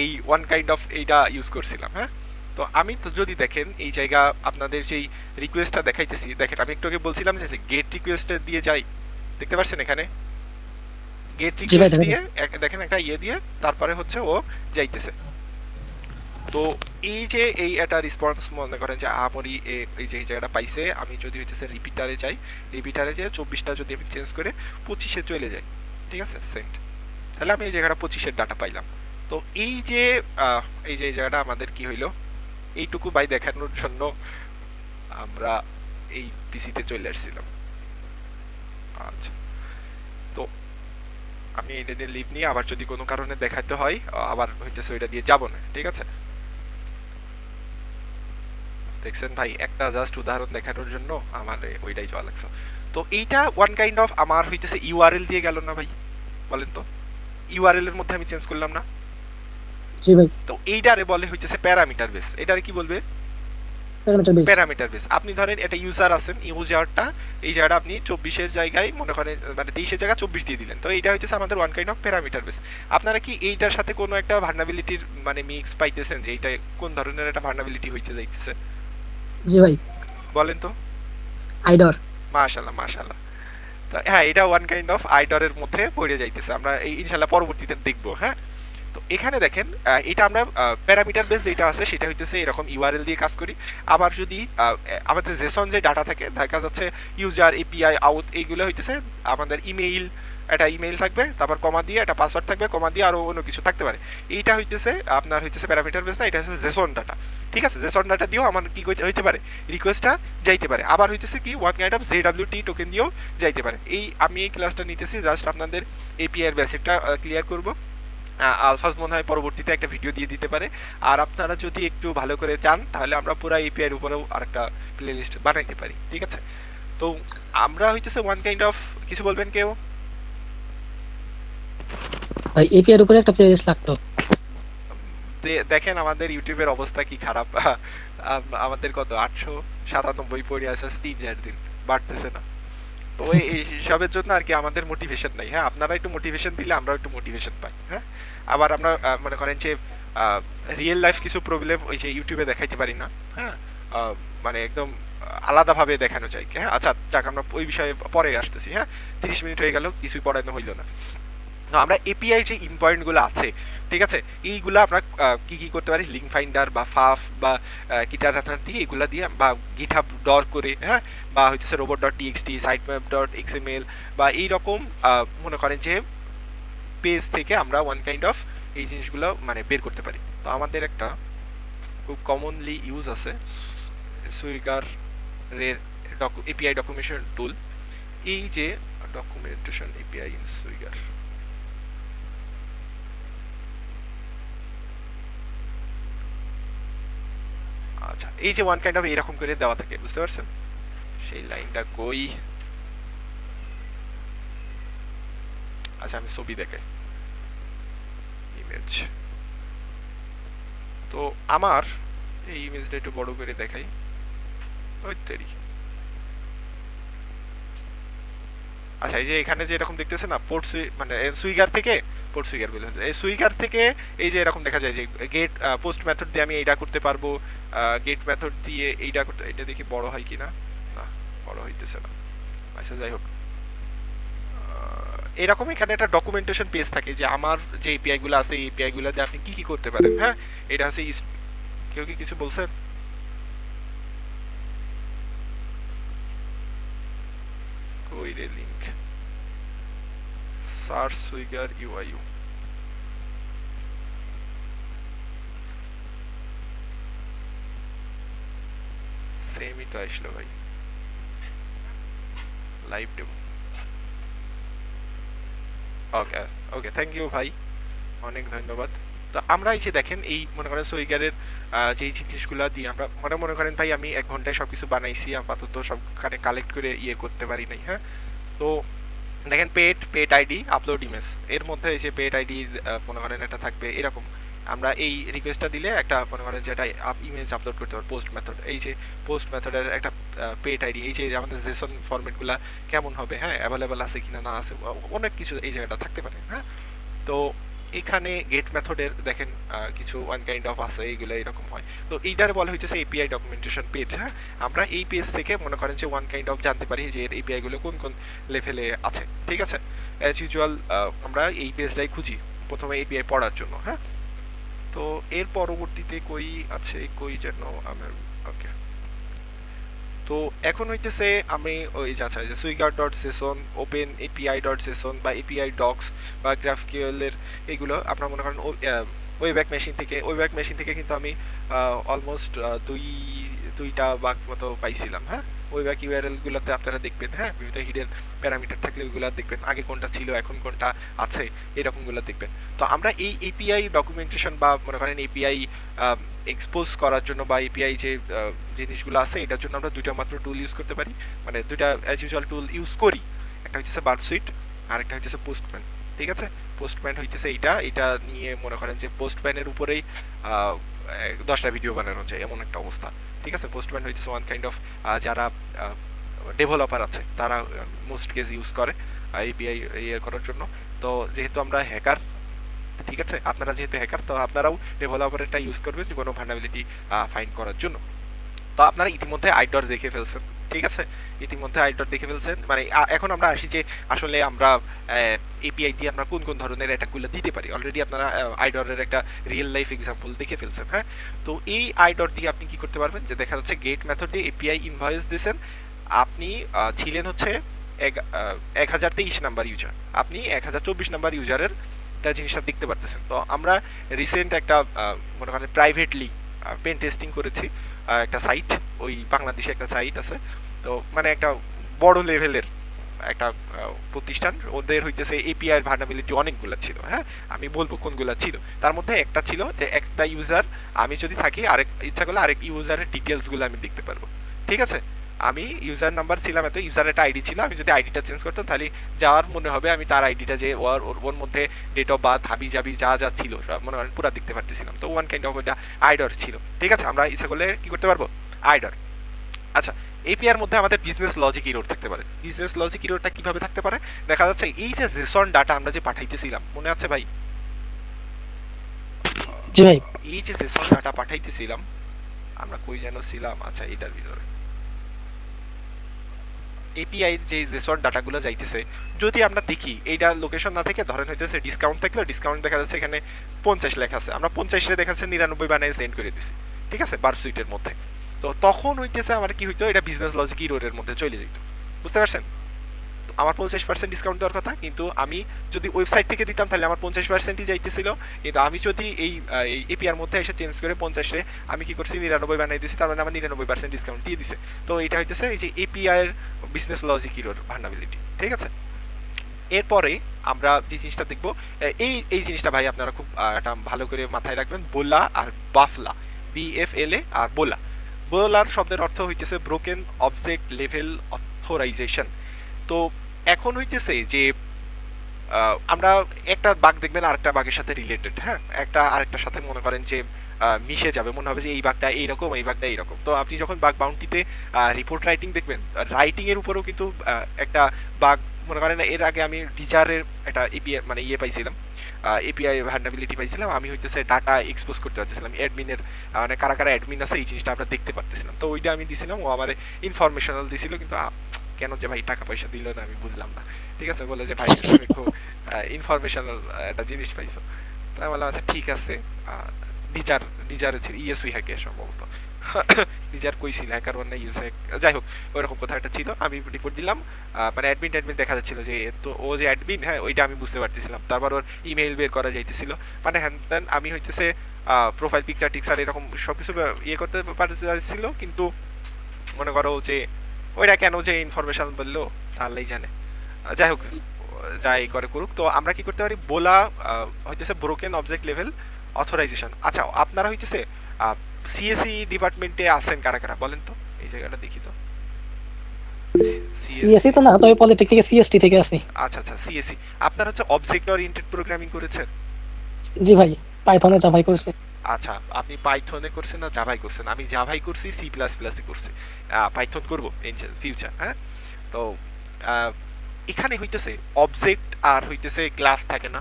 এই ওয়ান কাইন্ড অফ এইটা ইউজ করছিলাম। হ্যাঁ তো আমি তো যদি দেখেন এই জায়গা আপনাদের যেই রিকোয়েস্টটা দেখাইতেছি, দেখেন আমি একটু আগে বলছিলাম যে গেট রিকোয়েস্টে দিয়ে যাই, দেখতে পাচ্ছেন এখানে গেট জি ভাই, রিকোয়েস্ট দেখা দিয়ে দেখেন একটা ইয়ে দিয়ে তারপরে হচ্ছে ও যাইতেছে। তো এই যে এই একটা রেসপন্স মনে করেন যে আমরি এই যে এই জায়গাটা পাইছে, আমি যদি হইতেছে রিপিটারে যাই, রিপিটারে যে 24টা যদি আমি চেঞ্জ করে 25-এ চলে যাই, ঠিক আছে সেন্ট, তাহলে আমি এই জায়গাটা 25-এর ডাটা পাইলাম। তো এই যে এই যে এই জায়গাটা আমাদের কি হইলো, এইটুকু বাই দেখানোর জন্য আমরা এই পিসিতে চলে আসছিলাম। আচ্ছা তো আমি এটা দিয়ে লিভ নিয়ে আবার যদি কোনো কারণে দেখাতে হয় আবার হইতেছে ওইটা দিয়ে যাব না, ঠিক আছে। দেখছেন ভাই, একটা জাস্ট উদাহরণ দেখানোর জন্য আমার ওইটাই যাওয়া লাগছে। তো এইটা ওয়ান কাইন্ড অফ আমার হইতেছে ইউআরএল দিয়ে গেল না ভাই, বলেন তো, ইউআরএল এর মধ্যে আমি চেঞ্জ করলাম না। জি ভাই, তো এইটারে বলে হইতেছে প্যারামিটার বেস। এটারে কি বলবে? Parameter base. Parameter base. আপনি ধরেন এটা ইউজার আছেন, ইউজারটা এই জায়গাটা আপনি 24-এর জায়গায় মনে করেন মানে 23-এর জায়গায় 24 দিয়ে দিলেন, তো এইটা হইতেছে আমাদের one kind of parameter base. আপনারা কি এইটার সাথে কোনো একটা ভার্নাবিলিটির মানে মিক্স পাইতেছেন যে এইটা কোন ধরনের একটা ভার্নাবিলিটি হইতে যাইতেছে? জি ভাই, বলেন তো। আইডর। মাশাআল্লাহ মাশাআল্লাহ। তো হ্যাঁ এটা ওয়ান কাইন্ড অফ আইডরের মধ্যে পড়ে যাইতেছে, আমরা এই ইনশাআল্লাহ পরবর্তীতে দেখবো। হ্যাঁ তো এখানে দেখেন এটা আমরা প্যারামিটার বেস যেটা আছে সেটা হইতেছে এরকম ইউআরএল দিয়ে কাজ করি। আবার যদি আমাদের জেসন যে ডাটা থাকে দেখা যাচ্ছে ইউজার এপিআই আউট এইগুলো হইতেছে আমাদের ইমেইল, একটা ইমেইল থাকবে, তারপর কমা দিয়ে একটা পাসওয়ার্ড থাকবে, কমা দিয়ে আরও অন্য কিছু থাকতে পারে। এইটা হইতেছে আপনার হইতেছে প্যারামিটার বেস না, এটা হচ্ছে জেসন ডাটা। ঠিক আছে, জেসন ডাটা দিয়েও আমার কি হইতে পারে, রিকোয়েস্টটা যাইতে পারে। আবার হইতেছে কি ওয়ান কাইন্ড অফ জেডব্লিউটি টোকেন দিয়েও যাইতে পারে। আমি এই ক্লাসটা নিতেছি জাস্ট আপনাদের এপিআই এর বেসিকটা ক্লিয়ার করব। আলফাজ মনে হয় পরবর্তীতে একটা ভিডিও দিয়ে দিতে পারে। আর আপনারা যদি একটু ভালো করে চান তাহলে আমরা পুরো এপিআই এর উপরেও আরেকটা প্লে লিস্ট বানাইতে পারি। ঠিক আছে, তো আমরা হইতেছে ওয়ান কাইন্ড অফ, কিছু বলবেন কেউ? ভাই এপিআই এর উপরে একটা প্লেলিস্ট লাগতো। দেখেন আমাদের ইউটিউবের অবস্থা কি খারাপ। আমাদের কত 897 পড়ে আছে 3-4 দিন, বাড়তেছে না। তো এই সবের জন্য আর কি আমাদের মোটিভেশন নাই। হ্যাঁ, আপনারা একটু মোটিভেশন দিলে আমরা একটু মোটিভেশন পাই। হ্যাঁ, আবার আমরা মনে করেন যে রিয়েল লাইফ কিছু প্রবলেম ওই যে ইউটিউবে দেখাইতে পারি না। হ্যাঁ, মানে একদম আলাদাভাবে দেখানো যায়। হ্যাঁ, আচ্ছা যাক, আমরা ওই বিষয়ে পরে আসতেছি। হ্যাঁ, 30 মিনিট হয়ে গেল, কিছুই পড়ানো হইল না। আমরা এপিআই যে ইন পয়েন্টগুলো আছে, ঠিক আছে, এইগুলো আমরা কি কি করতে পারি, লিঙ্ক ফাইন্ডার বা ফাফ বা কিটার রানার দিয়ে এগুলা দিয়ে বা গিটহাব ডর করে, হ্যাঁ, বা হচ্ছে robot dot TXT, sitemap dot XML বা এইরকম মনে করেন যে পেজ থেকে আমরা ওয়ান কাইন্ড অফ এই জিনিসগুলো মানে বের করতে পারি। তো আমাদের একটা খুব কমনলি ইউজ আছে সুইগার এর এপিআই ডকুমেন্টেশন টুল। এই যে ডকুমেন্টেশন এপিআই ইন সুইগার, আচ্ছা এই যে ওয়ান কাইন্ড অফ এরকম করে দেওয়া থাকে, বুঝতে পারছেন? সেই লাইনটা কই, আচ্ছা আমি ছবি দেখাই, ইমেজ। তো আমার এই ইমেজটা একটু বড় করে দেখাই, ওই তেরি। আচ্ছা এই যে এখানে যে এরকম দেখতেছে না, পোর্ট মানে সুইগার থেকে, পোর্ট সুইগার বলে এই সুইগার থেকে এই যে এরকম দেখা যায় যে গেট পোস্ট মেথড দিয়ে আমি এইটা করতে পারবো, গেট মেথড দিয়ে এইটা করতে, এটা দেখি বড় হয় কিনা, না বড় হইতেছে না। আচ্ছা যাই হোক, এরকম এখানে একটা ডকুমেন্টেশন পেজ থাকে যে আমার যে এপিআই গুলো আছে এই এপিআই গুলো দিয়ে আপনি কি কি করতে পারেন। হ্যাঁ, এটা হচ্ছে কেউ কি কিছু বলছেন? কই রে লিংক, সার্চ সুইগার ইউআইইউ, সেমই তো আসলো ভাই, live demo. Okay okay, thank you ভাই, অনেক ধন্যবাদ। তো আমরা এসে দেখেন এই মনে করেন সুইগারের যে জিনিসগুলো দিয়ে আমরা মনে করেন ভাই আমি 1 ঘন্টায় সবকিছু বানাইছি, আপাতত সবখানে কালেক্ট করে ইয়ে করতে পারি নাই। হ্যাঁ, তো দেখেন পেট আইডি আপলোড ইমেজ, এর মধ্যে এই যে পেট আইডি মনে করেন এটা থাকবে এরকম। আমরা এই রিকোয়েস্টটা দিলে একটা মনে করেন যেটা ইমেজ আপলোড করতে পারবো পোস্ট মেথড, এই যে পোস্ট মেথডের একটা পেট আইডি, এই যে আমাদের জেসন ফরম্যাটগুলো কেমন হবে, হ্যাঁ অ্যাভেলেবেল আছে কিনা না আছে, অনেক কিছু এই জায়গাটা থাকতে পারে। হ্যাঁ, তো এখানে গেট মেথডের দেখেন কিছু ওয়ান কাইন্ড অফ আছে, এইগুলো এরকম হয়। তো এইটার বলা হইতেছে এপিআই ডকুমেন্টেশন পেজ। হ্যাঁ, আমরা এই পেজ থেকে মনে করেন যে ওয়ান কাইন্ড অফ জানতে পারি যে এর এপিআই গুলো কোন কোন লেভেলে আছে। ঠিক আছে, অ্যাজ ইউজুয়াল আমরা এই পেজটাই খুঁজি প্রথমে এপিআই পড়ার জন্য। হ্যাঁ, তো এর পরবর্তীতে কই আছে, কই যেন আমার, ওকে। তো এখন হইতেছে আমি ওই যে আচ্ছা যে swagger dot JSON, open API dot JSON বা এপিআই ডক্স বা গ্রাফকিউএল এর এগুলো আপনারা মনে করেন ওয়েব্যাক মেশিন থেকে কিন্তু আমি অলমোস্ট দুইটা বাগ মতো পাইছিলাম। হ্যাঁ, ওয়েব্যাক ইউআরএল গুলোতে আপনারা দেখবেন, হ্যাঁ বিভিন্ন হিডেন প্যারামিটার থাকলে ওইগুলো দেখবেন, আগে কোনটা ছিল এখন কোনটা আছে এরকমগুলো দেখবেন। তো আমরা এই এপিআই ডকুমেন্টেশন বা মনে করেন এপিআই এক্সপোজ করার জন্য বা এপিআই যে জিনিসগুলো আছে এটার জন্য আমরা দুইটা মাত্র টুল ইউজ করতে পারি, মানে দুইটা অ্যাজ ইউজুয়াল টুল ইউজ করি। একটা হচ্ছে বার্ব সুইট আর একটা হচ্ছে পোস্টম্যান। ঠিক আছে, পোস্টম্যান হইতেছে এটা নিয়ে মনে করেন যে পোস্টম্যানের উপরেই 10টা ভিডিও বানানো যায় এমন একটা অবস্থা। ঠিক আছে, পোস্টম্যান হইতেছে ওয়ান কাইন্ড অফ যারা ডেভেলপার আছে তারা মোস্ট কেস ইউজ করে এপিআই ইয়ে করার জন্য। তো যেহেতু আমরা হ্যাকার, ঠিক আছে, আপনারা যেহেতু হ্যাকার তো আপনারাও ডেভেলপারটা ইউজ করবেন যে কোনো ভালনারেবিলিটি ফাইন্ড করার জন্য। তো আপনারা ইতিমধ্যে আইডর দেখে ফেলছেন। ঠিক আছে, ইতিমধ্যে আইডর দেখে ফেলছেন। মানে এখন আমরা আসি যে আসলে আমরা এপিআই দিয়ে আমরা কোন কোন ধরনের অ্যাটাকগুলো দিতে পারি। অলরেডি আপনারা আইডরের একটা রিয়েল লাইফ এক্সাম্পল দেখে ফেলছেন। হ্যাঁ, তো এই আইডর দিয়ে আপনি কি করতে পারবেন, যে দেখা যাচ্ছে গেট মেথড দিয়ে এপিআই ইনভয়েস দিয়েছেন, আপনি ছিলেন হচ্ছে 1023 নাম্বার ইউজার, আপনি 1024 নাম্বার ইউজারের জিনিসটা দেখতে পারতেছেন। তো আমরা রিসেন্ট একটা মনে করেন প্রাইভেটলি পেন টেস্টিং করেছি একটা সাইট, ওই বাংলাদেশে একটা সাইট আছে, তো মানে একটা বড় লেভেলের একটা প্রতিষ্ঠান, ওদের হইতেছে এপিআই এর ভার্নাবিলিটি অনেকগুলো ছিল। হ্যাঁ, আমি বলবো কোনগুলো ছিল। তার মধ্যে একটা ছিল যে একটা ইউজার, আমি যদি থাকি আরেক ইচ্ছা করলে আরেক ইউজারের ডিটেলস গুলো আমি দেখতে পারবো। ঠিক আছে, আমি ইউজার নাম্বার ছিলাম এত, ইউজার একটা আইডি ছিল, আমি যদি আইডিটা চেঞ্জ করতাম তাহলে যার মনে হবে আমি তার আইডিটা যে ওর মধ্যে ডেট অফ বার্থ হাবি জাবি যা যা ছিল মনে করেন পুরো দেখতে পারতেছিলাম। তো ওয়ান কাইন্ড অফ এটা আইডর ছিল। ঠিক আছে, আমরা ইচ্ছা করলে কি করতে পারবো, আইডর। আচ্ছা, এপিআর মধ্যে আমাদের বিজনেস লজিক ইরোর থাকতে পারে। বিজনেস লজিক ইরোরটা কিভাবে থাকতে পারে, দেখা যাচ্ছে এই যে জেসন ডাটা আমরা যে পাঠাইতেছিলাম, মনে আছে ভাই? জি ভাই। এই যে জেসন ডাটা পাঠাইতেছিলাম, আমরা কই যেন ছিলাম, আচ্ছা এটার ভিতরে এপিআই যে জেসন ডাটাগুলো যাইতেছে, যদি আমরা দেখি এইটা লোকেশন না থেকে ধরেন হইতেছে ডিসকাউন্ট থাকলে, ডিসকাউন্ট দেখা যাচ্ছে এখানে 50 লেখা আছে, আমরা 50 রে দেখা যাচ্ছে 99 বানায় সেন্ড করে দিছি। ঠিক আছে, বার্ব সুইটের মধ্যে। তো তখন হইতেছে আমার কি হইতো, এটা বিজনেস লজিক ইরোরের মধ্যে চলে যেত। বুঝতে পারছেন? আমার 50% ডিসকাউন্ট দেওয়ার কথা, কিন্তু আমি যদি ওয়েবসাইট থেকে দিতাম তাহলে আমার 50%ই যাইতেছিল। কিন্তু আমি যদি এই এপিআর মধ্যে এসে চেঞ্জ করে 50-এ আমি কি করছি 99 বানাই দিয়েছি, তার মানে আমার 99% ডিসকাউন্ট দিয়ে দিছে। তো এটা হইতেছে এই যে এপিআই এর বিজনেস লজিক ইরোর ভার্নাবিলিটি। ঠিক আছে, এরপরে আমরা যে জিনিসটা দেখবো, এই এই জিনিসটা ভাই আপনারা খুব একটা ভালো করে মাথায় রাখবেন, বোলা আর বাফলা, বিএফএলএ আর বোলা। বোলার শব্দের অর্থ হইতেছে ব্রোকেন অবজেক্ট লেভেল অথরাইজেশন। তো এখন হইতেছে যে আমরা একটা বাগ দেখবেন আরেকটা বাগের সাথে রিলেটেড। হ্যাঁ, একটা আরেকটার সাথে মনে করেন যে মিশে যাবে, মনে হবে যে এই বাগটা এইরকম, এই বাগটা এইরকম। তো আপনি যখন বাগ বাউন্টিতে রিপোর্ট রাইটিং দেখবেন, রাইটিং এর উপরেও কিন্তু একটা বাগ, মনে করেন এর আগে আমি ডিজারের একটা এপিআই মানে ইয়ে পাইছিলাম, এপিআই ভার্নাবিলিটি পাইছিলাম, আমি হইতেছে ডাটা এক্সপোজ করতে পারতেছিলাম অ্যাডমিনের, মানে কারা কারা অ্যাডমিন আছে এই জিনিসটা আমরা দেখতে পারতেছিলাম। তো ওইটা আমি দিছিলাম, ও আমার ইনফরমেশনাল দিছিল, কিন্তু কেন যে ভাই টাকা পয়সা দিল না আমি বুঝলাম না। ঠিক আছে, বলে যে ভাই তুমি খুব ইনফরমেশনাল একটা জিনিস পাইছো। তাই বললাম আচ্ছা ঠিক আছে। ডিজার ডিজারে ছিল ইএসউই হ্যাকে সম্ভবত, ডিজার কইছিল হ্যাকার ওয়ান না ইউজ হ্যাক, যাই হোক ওইরকম কথা একটা ছিল। আমি রিপোর্ট দিলাম, মানে অ্যাডমিন ট্যাডমিন দেখা যাচ্ছিল যে তো ও যে অ্যাডমিন, হ্যাঁ ওইটা আমি বুঝতে পারতেছিলাম। তারপর ওর ইমেইল বের করা যাইতেছিল, মানে হ্যান ত্যান আমি হইতেছে প্রোফাইল পিকচার টিকচার এরকম সবকিছু ইয়ে করতে পারতেছিল, কিন্তু মনে করো যে ওইটা কেন যে ইনফরমেশন বললো আল্লাহই জানে। যাই হোক, যাই করে করুক। তো আমরা কি করতে পারি, বলা হইতেছে ব্রোকেন অবজেক্ট লেভেল অথরাইজেশন। আচ্ছা, আপনারা হইতেছে সিএসই ডিপার্টমেন্টে আছেন কারা কারা বলেন তো, এই জায়গাটা দেখি তো। সিএসসি তো না, তবে পলিটেক থেকে সিএসটি থেকে আছি। আচ্ছা আচ্ছা, সিএসই। আপনারা হচ্ছে অবজেক্ট ওরিয়েন্টেড প্রোগ্রামিং করেছেন? জি ভাই, পাইথনে জাভাই করছে। আচ্ছা, আপনি পাইথনে করছেন না জাভাই করছেন? আমি জাভাই করছি, সি প্লাস প্লাসই করছি, পাইথন করবো ইন ফিউচার। হ্যাঁ, তো আহ, এখানে হইতেছে অবজেক্ট আর হইতেছে ক্লাস থাকে না?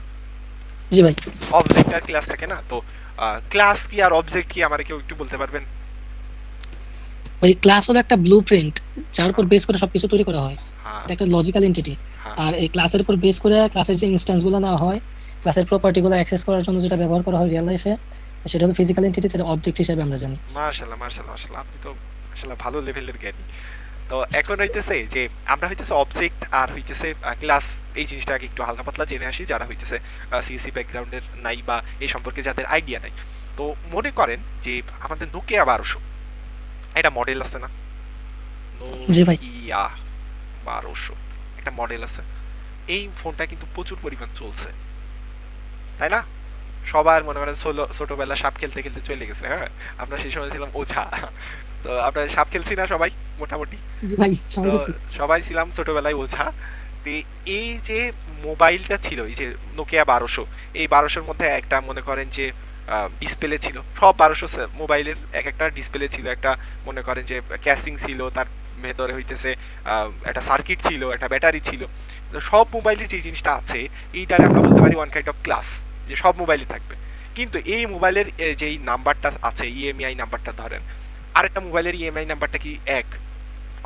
জি ভাই। অবজেক্ট আর ক্লাস থাকে না? তো ক্লাস কি আর অবজেক্ট কি আমারে কেউ একটু বলতে পারবেন? ওই ক্লাস হলো একটা ব্লুপ্রিন্ট, যার উপর বেস করে সবকিছু তৈরি করা হয়। হ্যাঁ এটা একটা লজিক্যাল এন্টিটি। হ্যাঁ, আর এই ক্লাসের উপর বেস করে ক্লাসের যে ইনস্ট্যান্স গুলো নেওয়া হয়, ক্লাসের প্রপার্টি গুলো অ্যাক্সেস করার জন্য যেটা ব্যবহার করা হয় রিয়েল লাইফে, সেটা হলো ফিজিক্যাল এন্টিটি, যেটা অবজেক্ট হিসেবে আমরা জানি। মাশাআল্লাহ মাশাআল্লাহ মাশাআল্লাহ, আপনি তো আসলে ভালো লেভেলের জ্ঞানী। তো এখন হইতেছে যে আমরা হইতেছে অবজেক্ট আর হইতেছে ক্লাস, এই জিনিসটা আগে একটু হালকা পাতলা জেনে আসি, যারা হইতেছে সিএসসি ব্যাকগ্রাউন্ডের নাই বা এই সম্পর্কে যাদের আইডিয়া নাই। তো মনে করেন যে আমাদের নোকিয়া 1200 এটা মডেল আছে না, জি ভাই। নোকিয়া 1200 একটা মডেল আছে। এই ফোনটা কিন্তু প্রচুর পরিমাণ চলছে, তাই না? সবার মনে করেন ছোটবেলা সাপ খেলতে খেলতে চলে গেছে। হ্যাঁ, আমরা সেই সময় ছিলাম ওঝা। তো আমরা সাপ খেলছি না সবাই মোটামুটি? জি ভাই, তো সবাই গেছি। সবাই ছিলাম ছোটবেলায় ওঝা। তো এই যে মোবাইলটা ছিল, এই যে নোকিয়া 1200, এই 1200-র মধ্যে একটা মনে করেন যে ডিসপ্লে ছিল, সব 1200 মোবাইলের এক একটা ডিসপ্লে ছিল, একটা মনে করেন যে ক্যাসিং ছিল, তার ভেতরে হইতেছে একটা সার্কিট ছিল, একটা ব্যাটারি ছিল। তো সব মোবাইলে যে জিনিসটা আছে, এইটার আমরা বলতে পারি ওয়ান কাইন্ড অফ ক্লাস, যে সব মোবাইলে থাকবে। কিন্তু এই মোবাইলের যেই নাম্বারটা আছে ইএমআই নাম্বারটা ধরেন, আরেকটা মোবাইলের ইএমআই নাম্বারটা কি এক?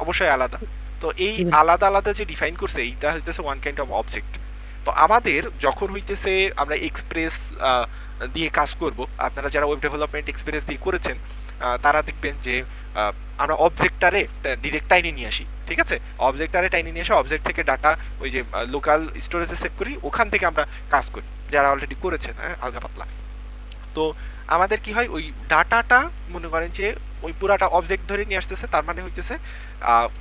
অবশ্যই আলাদা। তো এই জি ভাই। আলাদা আলাদা যে ডিফাইন করছে এইটা হইতেছে ওয়ান কাইন্ড অফ অবজেক্ট। তো আমাদের যখন হইতেছে আমরা এক্সপ্রেস দিয়ে কাজ করব, আপনারা যারা ওয়েব ডেভেলপমেন্ট এক্সপ্রেস দিয়ে করেছেন তারা দেখবেন যে আমরা অবজেক্টটারে ডিরেক্ট টাইনে নিয়ে আসি, ঠিক আছে? অবজেক্টটারে টাইনে নিয়ে এসে অবজেক্ট থেকে ডাটা ওই যে লোকাল স্টোরেজে সেভ করি, ওখান থেকে আমরা কাজ করি যারা অলরেডি করেছেন, হ্যাঁ, আলগা পাতলা। তো আমাদের কি হয়, ওই ডাটাটা মনে করেন যে ওই পুরাটা অবজেক্ট ধরে নিয়ে আসতেছে, তার মানে হইতেছে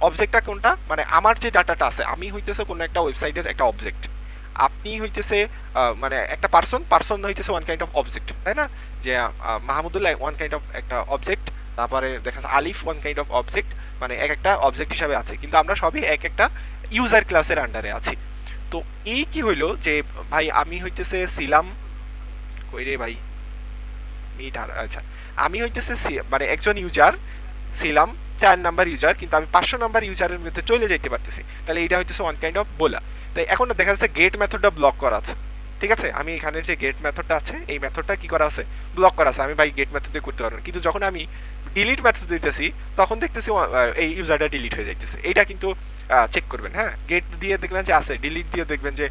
অবজেক্টটা কোনটা, মানে আমার যে ডাটাটা আছে আমি হইতেছে কোনো একটা ওয়েবসাইটের একটা অবজেক্ট, আপনি হইতেছে মানে একটা পার্সন, পার্সন হইতেছে ওয়ান কাইন্ড অফ অবজেক্ট, তাই না? যে মাহমুদুল্লাহ ওয়ান কাইন্ড অফ একটা অবজেক্ট, তারপরে দেখা যাচ্ছে আলিফ ওয়ান কাইন্ড অফ অবজেক্ট, মানে এক একটা অবজেক্ট হিসাবে আছে, কিন্তু আমরা সবই এক একটা ইউজার ক্লাসের আন্ডারে আছি। তো এই কি হইলো যে ভাই আমি হইতেছে ছিলাম কই রে ভাই, আচ্ছা, আমি হইতেছে মানে একজন ইউজার ছিলাম 4 নাম্বার ইউজার, কিন্তু আমি 500 নাম্বার ইউজারের মধ্যে চলে যেতে পারতেছি, তাহলে এইটা হইতেছে ওয়ান কাইন্ড অফ বলা। তাই এখন দেখা যাচ্ছে গেট মেথডটা ব্লক করা আছে, ঠিক আছে? আমি এখানে যে গেট মেথডটা আছে এই মেথডটা কি করা আছে, ব্লক করা আছে, আমি ভাই গেট মেথড দিয়ে করতে পারবো না। কিন্তু যখন আমি ডিলিট মেথড দিতেছি তখন দেখতেছি এই ইউজারটা ডিলিট হয়ে যাইতেছে। এইটা কিন্তু চেক করবেন, হ্যাঁ, গেট দিয়ে দেখবেন যে আছে, ডিলিট দিয়ে দেখবেন যে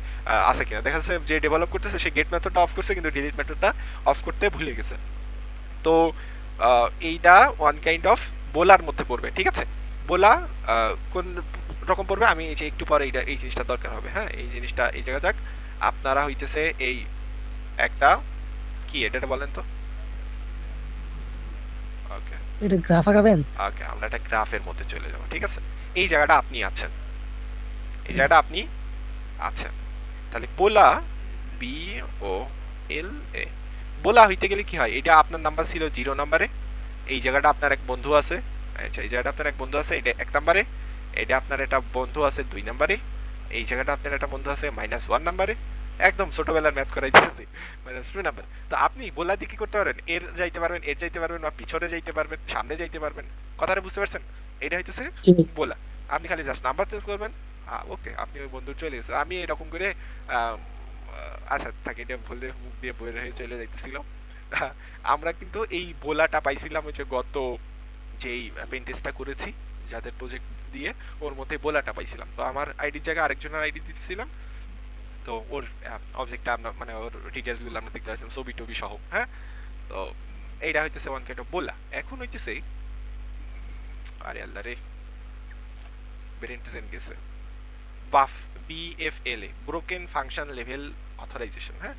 আছে কিনা। দেখা যাচ্ছে যে ডেভেলপ করতেছে সে গেট মেথডটা অফ করছে কিন্তু ডিলিট মেথডটা অফ করতে ভুলে গেছে। তো এইটা ওয়ান কাইন্ড অফ বোলার মধ্যে পড়বে, ঠিক আছে? বোলা কোন রকম পড়বে আমি এই যে একটু পরে এইটা এই জিনিসটা দরকার হবে, হ্যাঁ, এই জিনিসটা এই জায়গা যাক। আপনারা হইতেছে এই একটা কি এটা বলেন তো। ওকে, এটা গ্রাফ আঁকাবেন? ওকে, আমরা একটা গ্রাফের মধ্যে চলে যাব, ঠিক আছে? এই জায়গাটা আপনি আছেন, এই জায়গাটা আপনি আছেন, তাহলে বোলা, বি ও এল এ, বোলা হইতে গেলে কি হয়, এটা আপনার নাম্বার ছিল 0 নাম্বারে, এই জায়গাটা আপনার এক বন্ধু আছে, আচ্ছা এই জায়গাটা আপনার এক বন্ধু আছে এটা 1 নাম্বারে, এটা আপনার একটা বন্ধু আছে 2 নাম্বারে, এই জায়গাটা আপনার একটা বন্ধু আছে -1 নাম্বারে, একদম ছোটবেলার ম্যাথ করাই দিয়েছি, -2 নাম্বার। তো আপনি বোলা দিয়ে কি করতে পারবেন, এর যাইতে পারবেন, এর যাইতে পারবেন, বা পিছনে যাইতে পারবেন, সামনে যাইতে পারবেন। কথাটা বুঝতে পারছেন? এটা হইতেছে জি ভাই। বোলা। আপনি খালি জাস্ট নাম্বার চেঞ্জ করবেন, ওকে, আপনি ওই বন্ধু চলে গেছে। আমি এরকম করে আহ, আচ্ছা থাকে, এটা ভুলে মুখ দিয়ে বইয়ের হয়ে চলে যাইতেছিলাম। আমরা কিন্তু এই বোলাটা পাইছিলাম ওই যে গত যেই পেন্টেস্টটা করেছি যাদের প্রজেক্ট দিয়ে, ওর মধ্যে বোলাটা পাইছিলাম। তো আমার আইডির জায়গায় আরেকজনের আইডি দিতেছিলাম, তো ওর অবজেক্টটা আমরা মানে ওর ডিটেলস গুলো আমরা দেখতে পাচ্ছিলাম ছবি টবি সহ, হ্যাঁ। তো এইটা হইতেছে ওয়ান কাইন্ড অফ বোলা। এখন হইতেছে, আরে আল্লাহ রে, ব্রেন ট্রেন গেছে, বাফ, বিএফএলএ, ব্রোকেন ফাংশন লেভেল অথরাইজেশন, হ্যাঁ।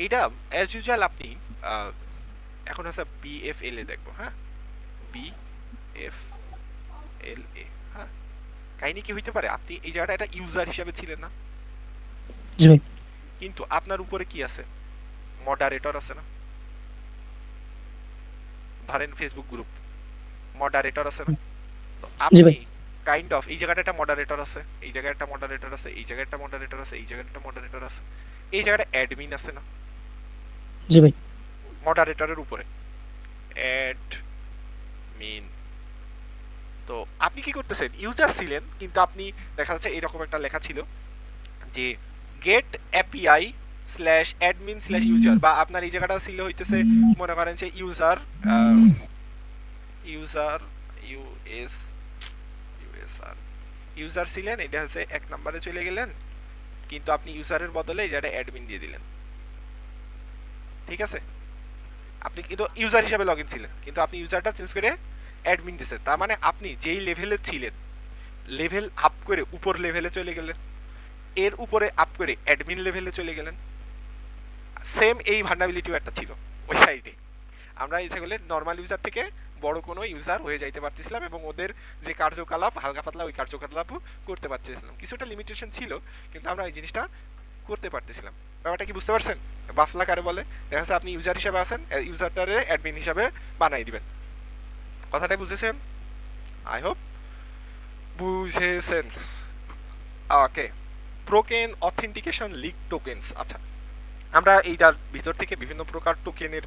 এইটা অ্যাজ ইউজুয়াল আপনি এখন আছে বিএফএলএ দেখবো, হ্যাঁ, বিএফএলএ, হ্যাঁ। কাহিনী কি হইতে পারে, আপনি এই জায়গাটা একটা ইউজার হিসেবে ছিলেন না, জি ভাই। কিন্তু আপনার উপরে কি আছে, মডারেটর আছে না? ধরেন ফেসবুক গ্রুপ, মডারেটর আছে না? তো জি আপনি ভাই। কাইন্ড অফ এই জায়গাটা একটা মডারেটর আছে, এই জায়গায় একটা মডারেটর আছে, এই জায়গায় একটা মডারেটর আছে, এই জায়গায় একটা মডারেটর আছে, এই জায়গাটা অ্যাডমিন আছে না জি ভাই। মডারেটরের উপরে, অ্যাডমিন। তো আপনি কি করতেছেন, ইউজার ছিলেন, কিন্তু আপনি দেখা যাচ্ছে এরকম একটা লেখা ছিল যে get API slash admin slash user, বা আপনার এই জায়গাটা ছিল হইতেছে মনে করেন যে user, user US USR, user ছিলেন, এটা হচ্ছে 1 নাম্বারে চলে গেলেন, কিন্তু আপনি ইউজারের বদলে এই জায়গাটা অ্যাডমিন দিয়ে দিলেন, ঠিক আছে? আপনি কিন্তু ইউজার হিসাবে লগ ইন ছিলেন, কিন্তু আপনি ইউজারটা চেঞ্জ করে অ্যাডমিন দিয়েছেন, তার মানে আপনি যেই লেভেলে ছিলেন লেভেল আপ করে উপর লেভেলে চলে গেলেন, এর উপরে আপ করে অ্যাডমিন লেভেলে চলে গেলেন। সেম এই ভার্নাবিলিটিও একটা ছিল ওই সাইডে, আমরা ইচ্ছা করলে নর্মাল ইউজার থেকে বড় কোনো ইউজার হয়ে যাইতে পারতেছিলাম, এবং ওদের যে কার্যকলাপ হালকা পাতলা ওই কার্যকলাপও করতে পারতেছিলাম। কিছুটা লিমিটেশন ছিল, কিন্তু আমরা এই জিনিসটা করতে পারতেছিলাম। ব্যাপারটা কি বুঝতে পারছেন? বাফলা কারে বলে, দেখা যাচ্ছে আপনি ইউজার হিসাবে আছেন, ইউজারটারে অ্যাডমিন হিসাবে বানাই দিবেন। কথাটা বুঝেছেন? আই হোপ বুঝেছেন। ওকে, ব্রোকেন অথেন্টিকেশন লিক টোকেনস। আচ্ছা, আমরা এইটার ভিতর থেকে বিভিন্ন প্রকার টোকেনের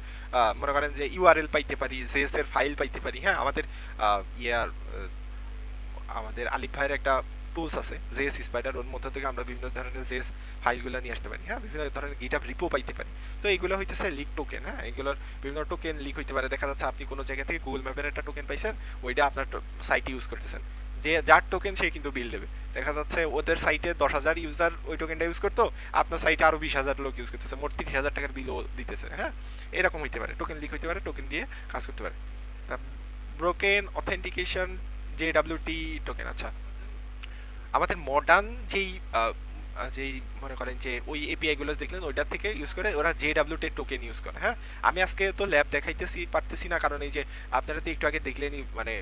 মনে করেন যে ইউআরএল পাইতে পারি, জেএস এর ফাইল পাইতে পারি, হ্যাঁ। আমাদের ইয়ার আমাদের আলিফ ভাইয়ের একটা টুলস আছে জেএস স্পাইডার, ওর মধ্যে থেকে আমরা বিভিন্ন ধরনের জেএস ফাইলগুলো নিয়ে আসতে পারি, হ্যাঁ। বিভিন্ন ধরনের গিটহাব রিপো পাইতে পারি। তো এইগুলো হইতেছে লিক টোকেন, হ্যাঁ। এগুলোর বিভিন্ন টোকেন লিক হইতে পারে। দেখা যাচ্ছে আপনি কোনো জায়গা থেকে গুগল ম্যাপের একটা টোকেন পাইছেন, ওইটা আপনার সাইটে ইউজ করতেছেন, যে যার টোকেন সে কিন্তু বিল দেবে। দেখা যাচ্ছে ওদের সাইটে 10,000 ইউজার ওই টোকেনটা ইউজ করতো, আপনার সাইটে আরো 20,000 লোক ইউজ করতেছে, মোট 30,000 টাকার বিল দিতেছে। হ্যাঁ, এরকম হইতে পারে, টোকেন লিক হইতে পারে, টোকেন দিয়ে কাজ করতে পারে। Broken authentication, JWT token. আচ্ছা, আমাদের মডার্ন যেই মনে করেন যে ওই এপিআই গুলো দেখলেন ওইটার থেকে ইউজ করে ওরা জেডব্লিউটি টোকেন ইউজ করে। হ্যাঁ, আমি আজকে তো ল্যাব দেখাইতেছি পারতেছি না, কারণ এই যে আপনারা তো একটু আগে দেখলেনই, মানে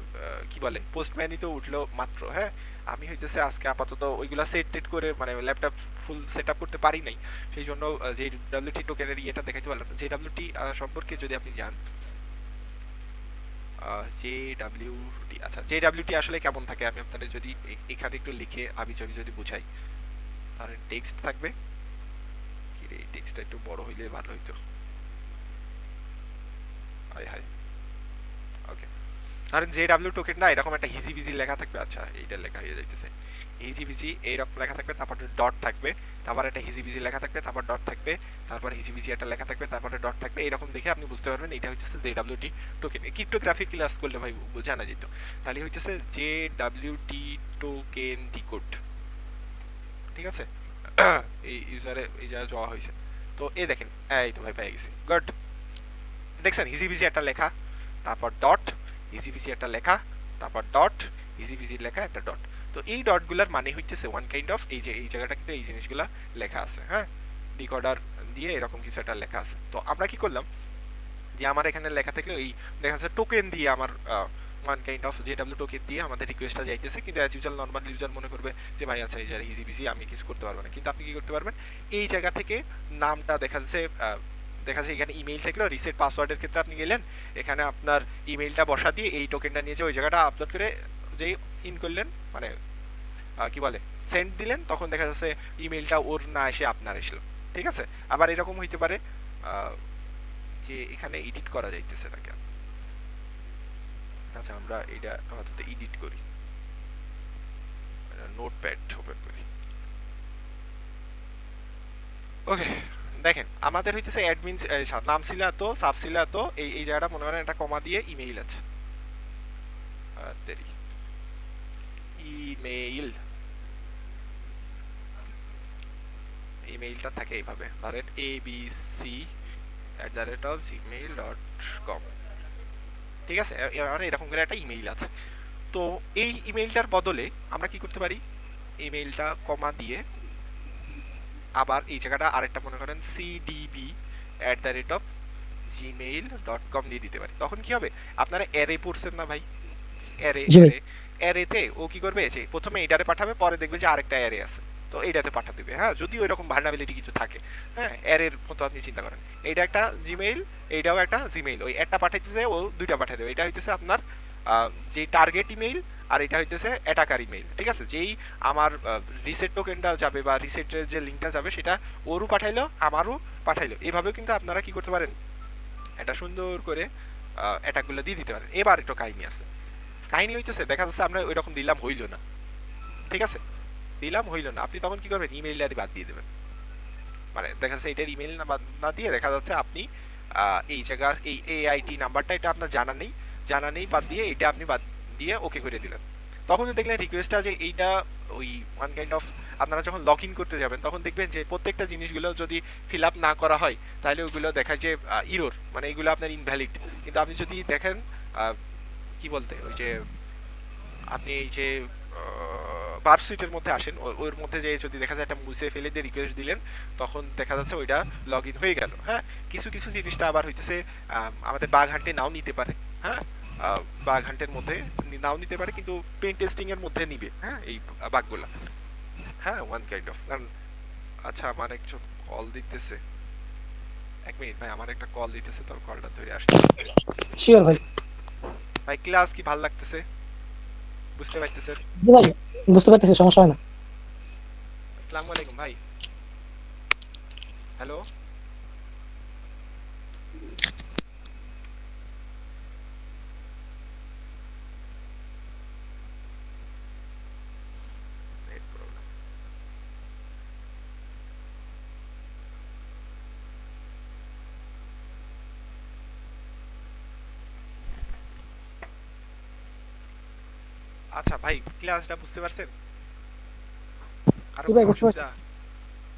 কি বলে পোস্টম্যানই তো উঠলো মাত্র। হ্যাঁ, আমি হইতেছে আজকে আপাতত ওইগুলা সেট করে মানে ল্যাপটপ ফুল সেট আপ করতে পারি নাই, সেই জন্য জেডব্লিউটি টোকেনের ইয়েটা দেখাইতে পারলাম না। জেডব্লিউটি সম্পর্কে যদি আপনি জান, জেডব্লিউটি, আচ্ছা জেডব্লিউটি আসলে কেমন থাকে আমি আপনাদের যদি এখানে একটু লিখে আবি ছবি যদি বুঝাই। আর টেক্সট থাকবে কি রে, টেক্সটটা একটু বড় হইলে ভালো হইতো। হাই হাই, ওকে। ধরেন জেডব্লিউ টোকেনটা এরকম একটা হিজি বিজি লেখা থাকবে। আচ্ছা, এইটা লেখা হয়ে যাইতেছে হিজি বিজি, এইরকম লেখা থাকবে, তারপর ডট থাকবে, তারপর একটা হিজি বিজি লেখা থাকবে, তারপর ডট থাকবে, তারপর হিজি বিজি একটা লেখা থাকবে, তারপরে ডট থাকবে। এরকম দেখে আপনি বুঝতে পারবেন এটা হচ্ছে জেডব্লিউটি টোকেন। ক্রিপ্টোগ্রাফি ক্লাস করলে ভাই জানা যেত। তাহলে হচ্ছে জেডব্লিউটি টোকেন ডিকোড, ঠিক আছে? এই ইউজারে এই যা যাওয়া হয়েছে, তো এই দেখেন, এই তো ভাই পেয়ে গেছি, গুড। দেখছেন ইজি বিজি একটা লেখা, তারপর ডট, ইজি বিজি একটা লেখা, তারপর ডট, ইজি বিজি লেখা একটা ডট। তো এই ডটগুলোর মানে হইতেছে ওয়ান কাইন্ড অফ এই যে এই জায়গাটা কিন্তু এই জিনিসগুলো লেখা আছে। হ্যাঁ, ডিকোডার দিয়ে এরকম কিছু একটা লেখা আছে। তো আমরা কি করলাম যে আমার এখানে লেখা থাকলে এই দেখা যাচ্ছে টোকেন দিয়ে আমার one kind of ZW token দিয়ে আমাদের রিকোয়েস্টটা যাইতেছে, কিন্তু অ্যাজ ইউজুয়াল নর্মাল ইউজার মনে করবে যে ভাই আচ্ছা এই যে ইজি বিজি আমি কিছু করতে পারবো না। কিন্তু আপনি কি করতে পারবেন, এই জায়গা থেকে নামটা দেখা যাচ্ছে এখানে ইমেইল থাকলে রিসেট পাসওয়ার্ডের ক্ষেত্রে আপনি গেলেন, এখানে আপনার ইমেইলটা বসা দিয়ে এই টোকেনটা নিয়ে যে ওই জায়গাটা আপলোড করে যেই ইন করলেন, মানে কি বলে সেন্ড দিলেন, তখন দেখা যাচ্ছে ইমেইলটা ওর না এসে আপনার এসলো। ঠিক আছে? আবার এরকম হইতে পারে যে এখানে এডিট করা যাইতেছে নাকি। আচ্ছা, আমরা এটা আপাতত এডিট করি, নোটপ্যাড ওপেন করি। ওকে, দেখেন আমাদের হইতেছে অ্যাডমিন নাম ছিল এত, সাব ছিল এত, এই জায়গাটা মনে করেন একটা কমা দিয়ে ইমেইল আছে, দেরি ইমেইল, ইমেইলটা থাকে এইভাবে, ধরেন abc@gmail.com। ঠিক আছে, এরকম করে একটা ইমেইল আছে। তো এই ইমেইলটার বদলে আমরা কি করতে পারি, ইমেইলটা কমা দিয়ে আবার এই জায়গাটা আরেকটা মনে করেন cdb@gmail.com দিয়ে দিতে পারি। তখন কি হবে, আপনারা অ্যারে পড়ছেন না ভাই, অ্যারে জি ভাই। অ্যারে অ্যারেতে ও কি করবে যে প্রথমে এইটারে পাঠাবে, পরে দেখবে যে আরেকটা অ্যারে আছে, তো এইটাতে পাঠা দিবে। হ্যাঁ, যদি ওই রকম ভালনারেবিলিটি কিছু থাকে। হ্যাঁ, অ্যারের মতো আপনি চিন্তা করেন, এইটা একটা জিমেইল, এইটাও একটা জিমেইল, ওই একটা পাঠাইতে যায় ও দুইটা পাঠাই দেবে। এটা হইতেছে আপনার যে টার্গেট ইমেইল, আর এটা হইতেছে অ্যাটাকার ইমেইল। ঠিক আছে, যেই আমার রিসেট টোকেনটা যাবে বা রিসেটের যে লিঙ্কটা যাবে সেটা ওরও পাঠাইলো আমারও পাঠাইলো। এভাবেও কিন্তু আপনারা কি করতে পারেন, এটা সুন্দর করে অ্যাটাকগুলো দিয়ে দিতে পারেন। এবার একটু কাহিনী আছে, কাহিনী হইতেছে দেখা যাচ্ছে আমরা ওই রকম দিলাম, হইল না। ঠিক আছে, দিলাম হইল না, আপনি তখন কি করবেন, ইমেইলটা বাদ দিয়ে দেবেন। মানে দেখা যাচ্ছে এটার ইমেইল না বাদ না দিয়ে দেখা যাচ্ছে আপনি এই জায়গার এই এআইটি নাম্বারটা এটা আপনার জানা নেই বাদ দিয়ে এটা আপনি বাদ দিয়ে ওকে করে দিলেন। তখন দেখলেন রিকোয়েস্টটা যে এইটা ওই ওয়ান কাইন্ড অফ, আপনারা যখন লগ ইন করতে যাবেন তখন দেখবেন যে প্রত্যেকটা জিনিসগুলো যদি ফিল আপ না করা হয় তাহলে ওগুলো দেখায় যে ইরোর, মানে এগুলো আপনার ইনভ্যালিড। কিন্তু আপনি যদি দেখেন কি বলতে ওই যে আপনি এই যে ভার্ব সুইটের মধ্যে আসেন, ওর মধ্যে যে যদি দেখা যায় একটা মুছে ফেলে দিয়ে রিকোয়েস্ট দিলেন, তখন দেখা যাচ্ছে ওইটা লগ ইন হয়ে গেল। হ্যাঁ, কিছু কিছু জিনিসটা আবার হইতেছে আমাদের বাগ হান্টে নাও নিতে পারে। হ্যাঁ, বাগ হান্টের মধ্যে নাও নিতে পারে, কিন্তু পেন টেস্টিং এর মধ্যে নিবে। হ্যাঁ, এই বাগগুলা। হ্যাঁ, ওয়ান কাইন্ড অফ কারণ। আচ্ছা, আমার একজন কল দিতেছে, 1 মিনিট ভাই, আমার একটা কল দিতেছে, তো কলটা ধরে আসছে। শিওর ভাই। ভাই ক্লাস কি ভাল লাগতেছে, বুঝতে পারতেছেন? জি ভাই, বুঝতে পারতেছি, সমস্যা হয় না। আসসালামু আলাইকুম ভাই। Hello, net problem. আচ্ছা ভাই, ক্লাসটা বুঝতে পারছেন? কারো কি কোনো ভাই, বুঝতে পারছি। অসুবিধা?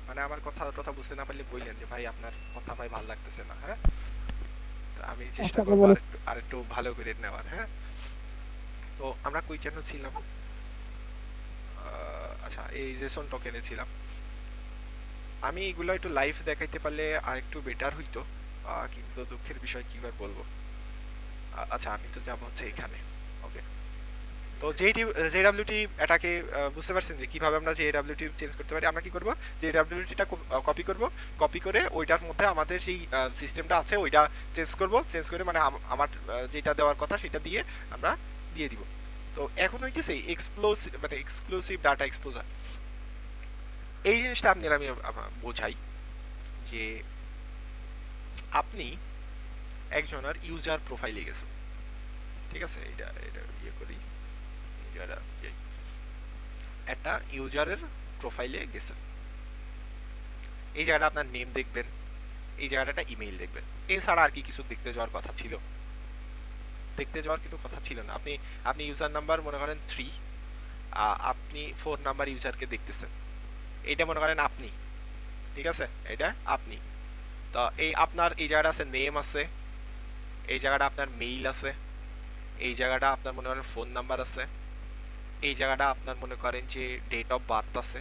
মানে আমার কথা বুঝতে না পারলে বললেন যে ভাই আপনার কথা ভাই ভালো লাগতেছে না, হ্যাঁ? তো আমি আচ্ছা, চেষ্টা আপনি করবো বলুন। আরেকটু ভালো করে নেওয়ার, হ্যাঁ? তো আমরা কই যেন ছিলাম? আচ্ছা, এই জেসন টোকেনে ছিলাম। আমি এগুলো একটু লাইভ দেখাইতে পারলে আর একটু বেটার হইতো, কিন্তু দুঃখের বিষয় কি আর বলবো। আচ্ছা, আমি তো যাবো হচ্ছে এখানে। ওকে। তো জেডব্লিউটি এটাকে বুঝতে পারছেন যে কিভাবে আমরা জেডব্লিউটি চেঞ্জ করতে পারি? আমরা কি করব, জেডব্লিউটিটা কপি করব, কপি করে ওইটার মধ্যে আমাদের সেই সিস্টেমটা আছে ওইটা চেঞ্জ করে মানে আমার যেটা দেওয়ার কথা সেটা দিয়ে আমরা দিয়ে দিব। তো এখন হইতেছে এক্সপ্লোসিভ মানে এক্সক্লুসিভ ডাটা এক্সপোজার। এই জিনিসটা আপনার আমি বোঝাই যে আপনি একজনের ইউজার প্রোফাইলে গেছেন, ঠিক আছে? এটা এটা ইয়ে করি, যারা একটা ইউজারের প্রোফাইলে গেছেন, এই জায়গাটা আপনার নেম দেখবেন, এই জায়গাটা ইমেইল দেখবেন। এছাড়া আর কি কিছু দেখতে যাওয়ার কথা ছিল? দেখতে যাওয়ার কিন্তু কথা ছিল না। আপনি আপনি ইউজার নাম্বার মনে করেন 3, আপনি 4 নাম্বার ইউজারকে দেখতেছেন, এইটা মনে করেন আপনি, ঠিক আছে? এটা আপনি। তো এই আপনার এই জায়গাটা আছে নেম আছে, এই জায়গাটা আপনার মেইল আছে, এই জায়গাটা আপনার মনে করেন ফোন নাম্বার আছে, এই জায়গাটা আপনার মনে করেন যে ডেট অফ বার্থ আছে,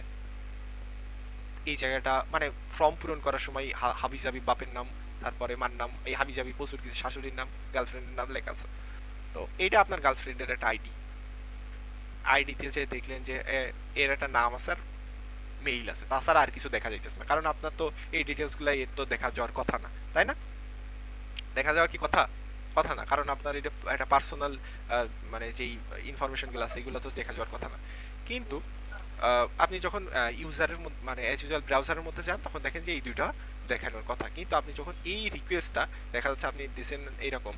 এই জায়গাটা মানে ফর্ম পূরণ করার সময় হাবিজাবি বাপের নাম, তারপরে মার নাম, এই হাবিজাবি প্রচুর কিছু শাশুড়ির নাম, গার্লফ্রেন্ডের নাম লেখা আছে। তো এইটা আপনার গার্লফ্রেন্ডের একটা আইডি। আইডিতে যে দেখলেন যে এর একটা নাম আছে আর মেইল আছে, তাছাড়া আর কিছু দেখা যাইতেছে না, কারণ আপনার তো এই ডিটেলসগুলো এর তো দেখা যাওয়ার কথা না, তাই না? দেখা যাওয়ার কি কথা? কথা না, কারণ আপনার এটা একটা পার্সোনাল মানে যেই ইনফরমেশনগুলো আছে এগুলো তো দেখা যাওয়ার কথা না। কিন্তু আপনি যখন ইউজারের মানে অ্যাজ ইউজুয়াল ব্রাউজারের মধ্যে যান তখন দেখেন যে এই দুইটা দেখানোর কথা, কিন্তু আপনি যখন এই রিকোয়েস্টটা দেখা যাচ্ছে আপনি দিচ্ছেন এইরকম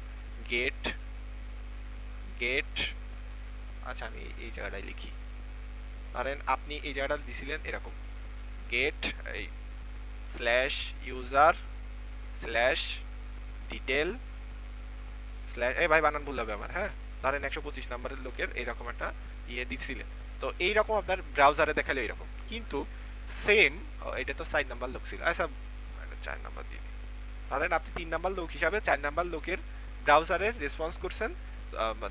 গেট গেট, আচ্ছা আমি এই জায়গাটায় লিখি, ধরেন আপনি এই জায়গাটা দিছিলেন এরকম গেট এই slash user slash detail slash, এই ভাই বানান ভুল হবে আমার, হ্যাঁ? ধরেন 125 নাম্বারের লোকের এইরকম একটা ইয়ে দিছিলেন। তো এইরকম আপনার ব্রাউজারে দেখালে এইরকম, কিন্তু সেম এটা তো 4 নাম্বার লোক ছিল, আচ্ছা 4 নাম্বার দিয়ে দিই। ধরেন আপনি 3 নাম্বার লোক হিসাবে 4 নাম্বার লোকের ব্রাউজারের রেসপন্স করছেন,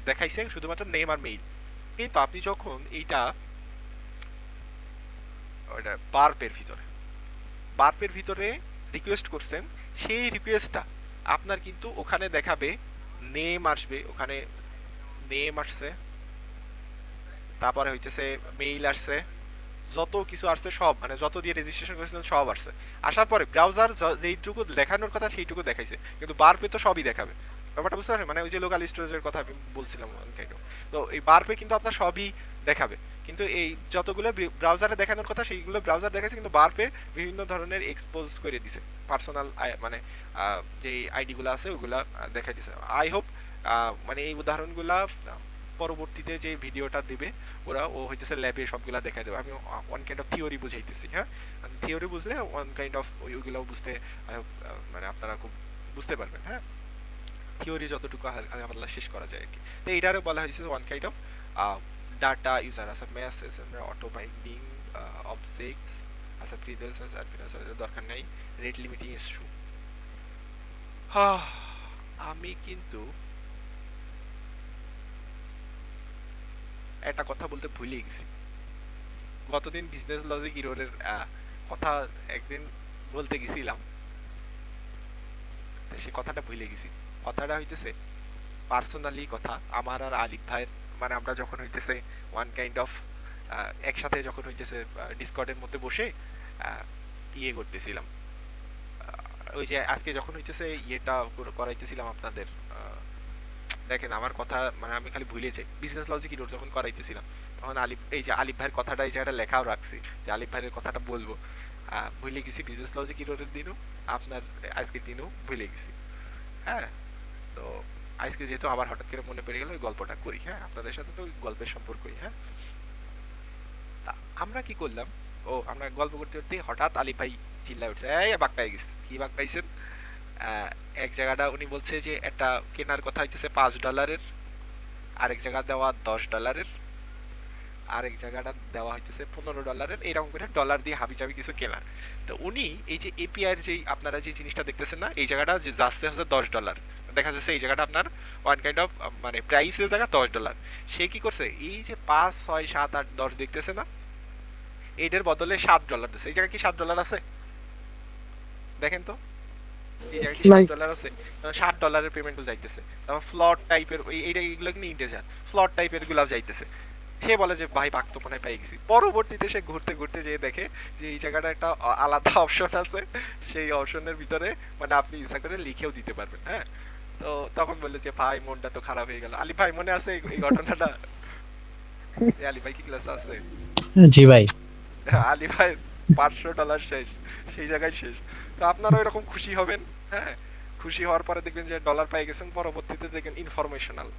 দেখাইছে শুধুমাত্র নেম আর মেইল। কিন্তু আপনি যখন এইটা বার্পের ভিতরে বার্পের ভিতরে রিকোয়েস্ট করছেন, সেই রিকোয়েস্টটা আপনার কিন্তু ওখানে দেখাবে, নেম আসবে ওখানে, নেম আসছে, তারপরে হইতেছে মেইল আসছে, যত কিছু আসছে সব মানে যত দিয়ে রেজিস্ট্রেশন করেছিলেন সব আসছে। আসার পরে ব্রাউজার যেইটুকু দেখানোর কথা সেইটুকু দেখাইছে, কিন্তু বারপে তো সবই দেখাবে। ব্যাপারটা বুঝতে পারছেন? মানে ওই যে লোকাল স্টোরেজের কথা আমি বলছিলাম kind of। তো এই বারপে কিন্তু আপনার সবই দেখাবে, কিন্তু এই যতগুলো ব্রাউজারে দেখানোর কথা সেইগুলো ব্রাউজার দেখাচ্ছে, কিন্তু বারপে বিভিন্ন ধরনের এক্সপোজ করে দিছে পার্সোনাল মানে যে আইডিগুলো আছে ওগুলা দেখাই দিছে। আই হোপ মানে এই উদাহরণগুলা পরবর্তীতে যে ভিডিওটা দিবে ওরা ও হইতেছে ল্যাবে সবগুলা দেখাই দেবে। আমি ওয়ান কাইন্ড অফ থিওরি বুঝাইতেছি, হ্যাঁ? থিওরি বুঝলে ওয়ান কাইন্ড অফ ওইগুলো বুঝতে মানে আপনারা খুব বুঝতে পারবেন, হ্যাঁ? থিওরি যতটুকু আল্লাহ শেষ করা যায় আর কি। তো এইটারও বলা হয়েছে one kind of data user আছে, মেসেজ অটো বাইন্ডিং অবজেক্টস আছে, প্রিডেলস আছে, অ্যাডমিনাস আছে, দরকার নাই, রেট লিমিটিং ইস্যু। আমি কিন্তু একটা কথা বলতে ভুলে গেছি। গতদিন বিজনেস লজিক ইরোরের কথা একদিন বলতে গেছিলাম, সে কথাটা ভুলে গেছি। কথাটা হইতেছে পার্সোনালি কথা আমার আর আলিফ ভাইয়ের, মানে আমরা যখন হইতেছে ওয়ান কাইন্ড অফ একসাথে যখন হইতেছে ডিসকর্ডের মধ্যে বসে ইয়ে করতেছিলাম, ওই যে আজকে যখন হইতেছে ইয়েটা করাইতেছিলাম আপনাদের, দেখেন আমার কথা মানে আমি খালি ভুলে যাই। বিজনেস লজিক ইরোর যখন করাইতেছিলাম তখন আলিফ, এই যে আলিফ ভাইয়ের কথাটা এই জায়গাটা লেখাও রাখছি যে আলিফ ভাইয়ের কথাটা বলবো, ভুলে গেছি। বিজনেস লজিক ইরোরের দিনও আপনার আজকের দিনও ভুলে গেছি, হ্যাঁ? তো আজকে যেহেতু আবার হঠাৎ করে মনে পড়ে গেল ওই গল্পটা করি, হ্যাঁ? আপনাদের সাথে তো গল্পের সম্পর্কই, হ্যাঁ? তা আমরা কি করলাম, ও আমরা গল্প করতে করতে হঠাৎ আলিফ ভাই চিল্লায় উঠছে, এই বাগ পাই গেছে। কি বাগ পাইছেন? আহ, এক জায়গাটা উনি বলছে যে একটা কেনার কথা হইতেছে $5, আরেক জায়গা দেওয়া $10, আরেক জায়গাটা দেওয়া হইতেছে $15, এরকম করে ডলার দিয়ে হাবিজাবি কিছু কেনার। তো উনি এই যে এপিআই এর যেই আপনারা যে জিনিসটা দেখতেছেন না, এই জায়গাটা যে যাচ্ছে হচ্ছে $10, দেখা যাচ্ছে এই জায়গাটা আপনার ওয়ান কাইন্ড অফ মানে প্রাইসের জায়গা $10। সে কি করছে, এই যে 5 6 7 8 10 দেখতেছে না, এইটার বদলে $7 দিচ্ছে। এই জায়গায় কি $7 আছে? দেখেন তো এই জায়গায় কি নাই। $7 আছে? $7 পেমেন্টও যাইতেছে। তারপর ফ্লট টাইপের এইটা এগুলো কিন্তু ইন্টেজার, ফ্লট টাইপের গুলাও যাইতেছে। সে বলে যে ভাই বাঘ তো মনে হয় পেয়ে গেছি। পরবর্তীতে সে ঘুরতে ঘুরতে যেয়ে দেখে যে এই জায়গাটা একটা আলাদা অপশন আছে, সেই অপশনের ভিতরে মানে আপনি ইচ্ছা করে লিখেও দিতে পারবেন। হ্যাঁ, তো তখন বললো যে ভাই মনটা তো খারাপ হয়ে গেল। আলী ভাই মনে আছে এই ঘটনাটা? এই আলী ভাই কি ক্লাসে আছে? জি ভাই। আলী ভাই $500 শেষ, সেই জায়গায় শেষ। তো আপনারা এরকম খুশি হবেন। হ্যাঁ, খুশি হওয়ার পরে দেখবেন যে ডলার পেয়ে গেছেন, পরবর্তীতে দেখবেন ইনফরমেশনাল।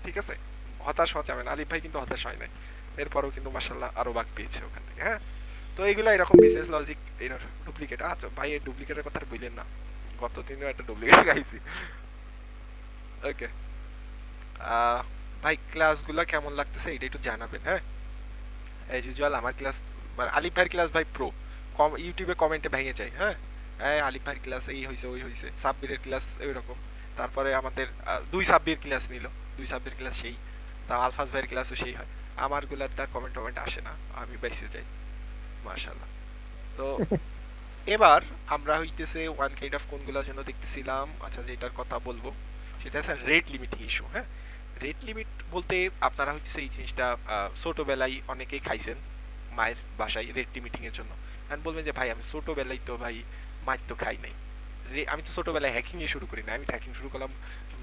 ঠিক আছে, হতাশ হওয়া যাবে না। আলিফ ভাই কিন্তু হতাশ হয় নাই, এরপরও কিন্তু মাসাল্লাহ আরো বাক পেয়েছে ওখান থেকে। হ্যাঁ, তো এইগুলো এরকম বিজনেস লজিক এর ডুপ্লিকেট। আচ্ছা ভাই এই ডুপ্লিকেটের কথা আর বললেন না, গত দিনও একটা ডুপ্লিকেট খাইছি। ওকে, ভাই ক্লাসগুলো কেমন লাগতেছে এটা একটু জানাবেন। হ্যাঁ, এজ ইউজুয়াল আমার ক্লাস মানে আলিফ ভাইয়ের ক্লাস ভাই প্রো, কম ইউটিউবে কমেন্টে ভেঙে যায়। হ্যাঁ, এই আলিফ ভাইয়ের ক্লাস এই হয়েছে ওই হয়েছে, সাব্বিরের ক্লাস এরকম। তারপরে আমাদের দুই সাব্বির ক্লাস নিল, দুই সাব্বির ক্লাস সেই, তা আলফাজ ভাইয়ের ক্লাসও সেই হয়। আমার গুলার তার কমেন্ট টমেন্ট আসে না, আমি বেঁচে যাই মাশাল্লাহ। তো এবার আমরা হইতেছে ওয়ান কাইন্ড অফ কোনগুলোর জন্য দেখতেছিলাম। আচ্ছা, যেটার কথা বলবো সেটা হচ্ছে রেট লিমিটিং ইস্যু। হ্যাঁ, রেট লিমিট বলতে আপনারা হইতেছে এই জিনিসটা ছোটবেলায় অনেকেই খাইছেন মায়ের বাসায় রেট লিমিটিং এর জন্য। আমি বলবেন যে ভাই আমি ছোটবেলায় তো ভাই মাছ তো খাই নাই, আমি তো ছোটবেলায় হ্যাকিং এ শুরু করি না, আমি হ্যাকিং শুরু করলাম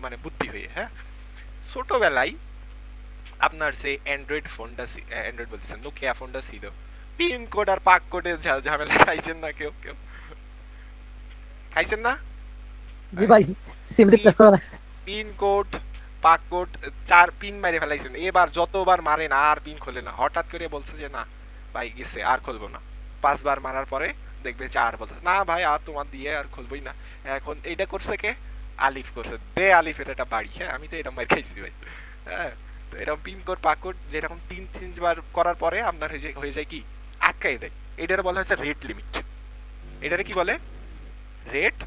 মানে বুদ্ধি হয়ে। হ্যাঁ, ছোটবেলায় আপনার সেই অ্যান্ড্রয়েড ফোনটা অ্যান্ড্রয়েড বলতেছেন নোকিয়া ফোনটা ছিল, পিন কোড আর পাক কোডের ঝামেলা খাইছেন না কেউ কেউ? খাইছেন না? জি ভাই, সিম রিপ্লেস করা লাগছে। পিন কোড পাক কোড 4 পিন মেরে ফেলাইছেন, এবার যতবার মারেন আর পিন খোলে না। হঠাৎ করে বলছে যে না ভাই গেছে আর খুলবো না। 5 বার মারার পরে দেখবে 4 বলছে না ভাই আর তোমার দিয়ে আর খুলবই না। এখন এইটা করছে কে? আলিফ করছে। দে আলিফের এটা বাড়ি। হ্যাঁ, আমি তো এটা মার খাইছি ভাই। হ্যাঁ, তো এরকম পিন কোড পাক কোড যেরকম 3 বার করার পরে আপনার হয়ে যায় কি আটকাই দেয়। এটার বলা হচ্ছে রেট লিমিট। এটারে কি বলে? Rate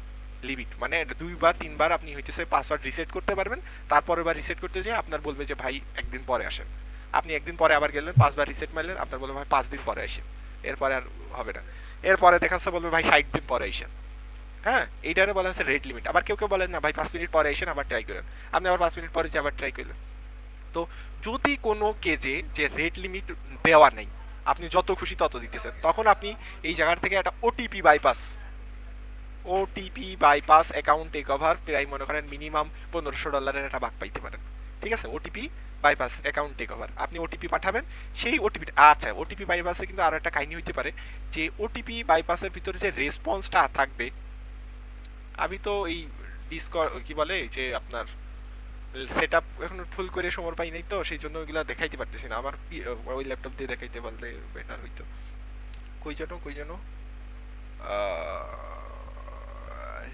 limit. মানে 2 বা 3 বার আপনি হইতেছে পাসওয়ার্ড রিসেট করতে পারবেন, তারপরে বার রিসেট করতে যেয়ে আপনার বলবে যে ভাই একদিন পরে আসেন। আপনি একদিন পরে আবার গেলেন 5 বার রিসেট মারলেন, আপনার বলবে ভাই 5 দিন পরে আসেন। এরপরে আর হবে না। এরপরে দেখাচ্ছে বলবে ভাই 60 দিন পরে আসেন। হ্যাঁ, এইটারে বলা হচ্ছে রেট লিমিট। আবার কেউ কেউ বলেন না ভাই 5 মিনিট পরে আসেন আবার ট্রাই করেন। আপনি আবার 5 মিনিট পরে যে আবার ট্রাই করলেন। তো যদি কোনো কেজে যে রেট লিমিট দেওয়া নেই, আপনি যত খুশি তত দিতেছেন, তখন আপনি এই জায়গা থেকে একটা OTP bypass account take over প্রায় মনে করেন মিনিমাম $1500 একটা ভাগ পাইতে পারেন। ঠিক আছে, OTP bypass account take over, আপনি ওটিপি পাঠাবেন, সেই ওটিপি। আচ্ছা, ওটিপি বাইপাসে কিন্তু আরো একটা কাহিনী হইতে পারে যে ওটিপি বাইপাসের ভিতরে যে রেসপন্সটা থাকবে, আমি তো এই কি বলে যে আপনার সেট আপ এখন ফুল করে সময় পাই নাই, তো সেই জন্য ওইগুলা দেখাইতে পারতেছি না। আমার ওই ল্যাপটপ দিয়ে দেখাইতে পারলে বেটার হইতো। কই যেন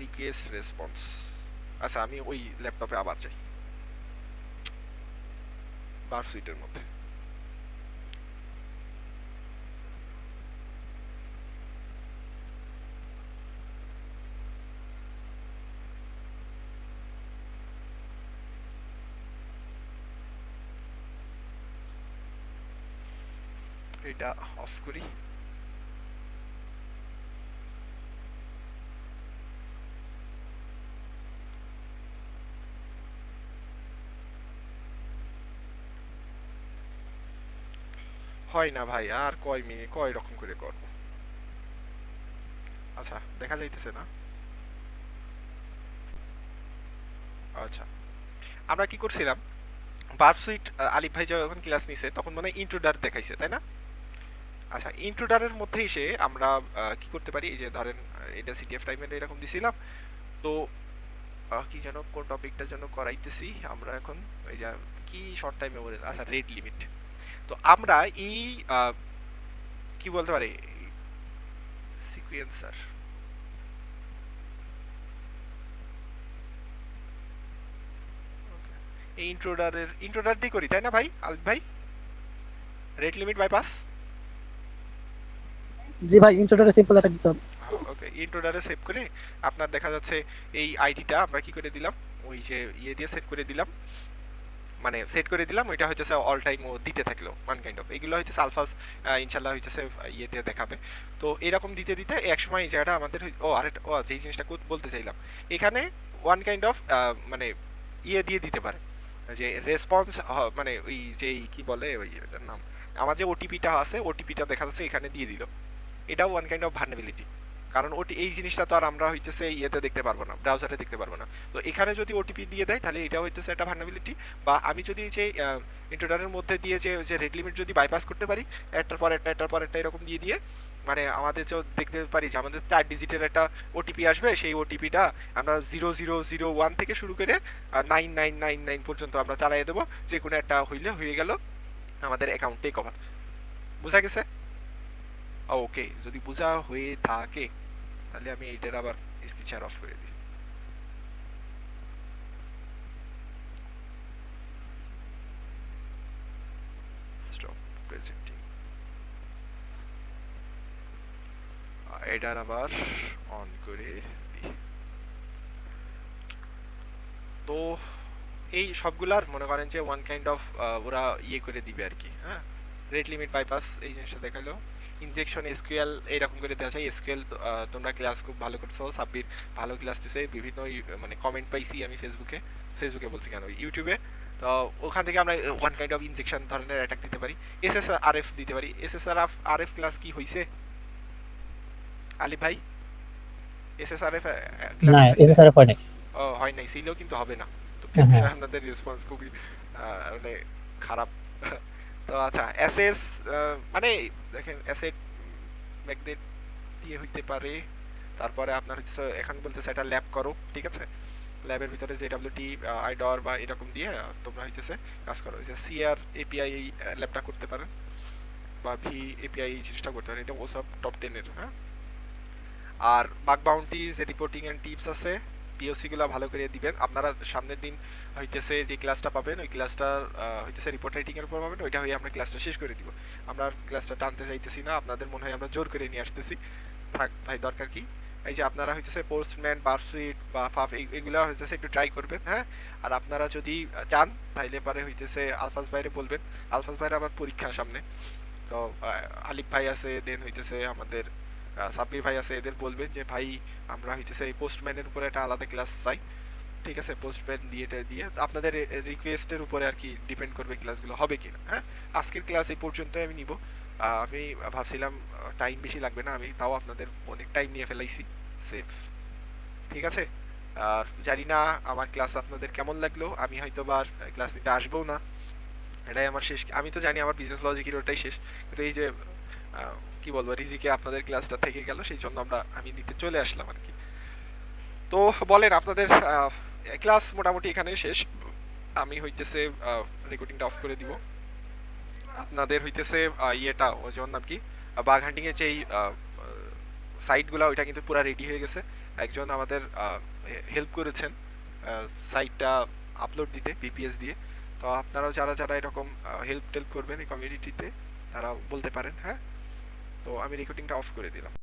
রিকোয়েস্ট রেসপন্স। আচ্ছা, আমি ওই ল্যাপটপে আবার যাই ভার্সিটির মধ্যে। এটা অফ করি। হয় না ভাই, আর কয় মিনিট কয় রকম করে করব? আচ্ছা, দেখা যাইতেছে না। আচ্ছা, আমরা কি করছিলাম, ভার্সিট আলিফ ভাই যখন ক্লাস নিছে তখন মনে হয় ইন্ট্রোডার দেখাইছে, তাই না? আচ্ছা, ইন্ট্রোডারের মধ্যে এসে আমরা কি করতে পারি, এই যে ধরেন এটা সিটিএফ টাইমের এরকম দিছিলাম। তো কি যেন কোন টপিকটা যেন করাইতেছি আমরা এখন, ওই যে কি শর্ট টাইমে বলে, আচ্ছা রেট লিমিট। তো আমরা এই কি বলতে পারি সিকুয়েন্সার, এই ইন্ট্রোডার দিয়ে করি, তাই না ভাই আলিফ ভাই? Rate limit bypass. জি ভাই, ইন্ট্রোটারে সিম্পল অ্যাটাক দিতে হবে। ওকে, ইন্ট্রোডারে সেভ করে আপনার দেখা যাচ্ছে এই আইডিটা আমরা কি করে দিলাম, ওই যে ইয়ে দিয়ে সেট করে দিলাম, মানে সেট করে দিলাম, ওইটা হইতেছে অল টাইম ও দিতে থাকলো ওয়ান কাইন্ড অফ, এগুলো হইতেছে আলফাস ইনশাল্লাহ হইতেছে ইয়েতে দেখাবে। তো এরকম দিতে দিতে এক সময় এই জায়গাটা আমাদের ও আরেকটা ও যেই জিনিসটা বলতে চাইলাম, এখানে ওয়ান কাইন্ড অফ মানে ইয়ে দিয়ে দিতে পারে, যে রেসপন্স, মানে ওই যে কি বলে ওই এটার নাম, আমার যে ওটিপিটা আছে ওটিপিটা দেখা যাচ্ছে এখানে দিয়ে দিল, এটাও ওয়ান কাইন্ড অফ ভার্নেবিলিটি। কারণ ওটি এই জিনিসটা তো আর আমরা হইতেছে ইয়েতে দেখতে পারবো না, ব্রাউজারে দেখতে পারবো না। তো এখানে যদি ওটিপি দিয়ে দেয় তাহলে এটা হইতেছে একটা ভার্নেবিলিটি। বা আমি যদি যে ইন্ট্রোডারের মধ্যে দিয়ে যে রেট লিমিট যদি বাইপাস করতে পারি, একটার পর একটা একটার পর একটা এরকম দিয়ে দিয়ে, মানে আমাদের যে দেখতে পারি যে আমাদের 4 ডিজিটের একটা ওটিপি আসবে, সেই ওটিপিটা আমরা 0001 থেকে শুরু করে 9999 পর্যন্ত আমরা চালিয়ে দেবো, যে কোনো একটা হইলে হয়ে গেল আমাদের অ্যাকাউন্ট টেক ওভার। বুঝা গেছে? ওকে, যদি বোঝা হয়ে থাকে তাহলে আমি এটার আবার স্ক্রিন শেয়ার অফ করে দিই। স্টপ প্রেজেন্টিং, এটার আবার অন করে দিই। তো এই সবগুলার মনে করেন যে ওয়ান কাইন্ড অফ ওরা ইয়ে করে দিবে আর কি। হ্যাঁ, রেট লিমিট বাইপাস এই জিনিসটা দেখালো, ইনজেকশন এসকিউএল এইরকম করে দেওয়া যায়। এসকিউএল তোমরা ক্লাস খুব ভালো করছো, সাব্বির ভালো ক্লাস দিছে, বিভিন্ন মানে কমেন্ট পাইছি আমি ফেসবুকে বলছি কেন, ইউটিউবে। তো ওখান থেকে আমরা ওয়ান কাইন্ড অফ ইনজেকশন ধরনের অ্যাটাক দিতে পারি, এসএসআরএফ দিতে পারি। এসএসআরএফ ক্লাস কি হইছে আলিফ ভাই? এসএসআরএফ ক্লাস না, কি হইছে? এসএসআরএফ হয় নাই। ও হয় নাই, ছিলেও কিন্তু হবে না। তো হ্যাঁ। আপনাদের রেসপন্স খুবই মানে খারাপ। তো আচ্ছা, অ্যাসেস মানে দেখেন অ্যাসেট ম্যাগনেট দিয়ে হইতে পারে। তারপরে আপনার হচ্ছে এখন বলতেছে এটা ল্যাব করো, ঠিক আছে? ল্যাবের ভিতরে যে ডাব্লিউটি আইডর বা এরকম দিয়ে তোমরা হইতেছে কাজ করো, যে সিআর এপিআই এই ল্যাবটা করতে পারেন, বা ভি এপিআই এই জিনিসটা করতে পারেন, এটা ওসব টপ 10 এর। হ্যাঁ, আর বাগ বাউন্টি যে রিপোর্টিং এন্ড টিপস আছে, পিওসি গুলা ভালো করে দিবেন। আপনারা সামনের দিন হইতেছে যে ক্লাসটা পাবেন, ওই ক্লাসটা হইতেছে রিপোর্ট রাইটিং এর উপর পাবেন, ওইটা হয়ে আমরা ক্লাসটা শেষ করে দিব। আমরা ক্লাসটা টানতে চাইতেছি না, আপনাদের মনে হয় আমরা জোর করে নিয়ে আসতেছি। থাক ভাই, দরকার কি? এই যে আপনারা হইতেছে পোস্টম্যান, বারসুইট বা ফাফ এগুলা হইতেছে একটু ট্রাই করবেন। হ্যাঁ, আর আপনারা যদি চান তাইলে পারে হইতেছে আলফাস ভাইরে বলবেন। আলফাস ভাইয়ের আবার পরীক্ষা সামনে। তো আলিফ ভাই আছে, দেন হইতেছে আমাদের সাব্বির ভাই আছে, এদের বলবেন যে ভাই আমরা হইতেছে এই পোস্টম্যানের উপরে একটা আলাদা ক্লাস চাই, ঠিক আছে? পোস্টম্যান দিয়ে আপনাদের রিকোয়েস্টের উপরে আর কি ডিপেন্ড করবে ক্লাসগুলো হবে কিনা। হ্যাঁ, আজকের ক্লাস এই পর্যন্ত আমি নিব। আমি ভাবছিলাম টাইম বেশি লাগবে না, আমি তাও আপনাদের অনেক টাইম নিয়ে ফেলাইছি। সেফ, ঠিক আছে? আর জানি না আমার ক্লাস আপনাদের কেমন লাগলো, আমি হয়তো বা ক্লাস নিতে আসবো না, এটাই আমার শেষ। আমি তো জানি আমার বিজনেস লজিকের ওটাই শেষ, কিন্তু এই যে কি বলবো, রিজিকে আপনাদের ক্লাসটা থেকে গেল, সেই জন্য আমি নিতে চলে আসলাম আর কি। তো বলেন আপনাদের ক্লাস মোটামুটি এখানে শেষ। আমি হইতেছে রেকর্ডিংটা অফ করে দিব। আপনাদের হইতেছে ইয়েটা ও যেমন নাম কি, বাগ হান্টিং এর যেই সাইটগুলো, ওইটা কিন্তু পুরো রেডি হয়ে গেছে। একজন আমাদের হেল্প করেছেন সাইটটা আপলোড দিতে বিপিএস দিয়ে। তো আপনারাও যারা যারা এরকম হেল্প টেল্প করবেন এই কমিউনিটিতে, তারা বলতে পারেন। হ্যাঁ, তো আমি রেকর্ডিংটা অফ করে দিলাম।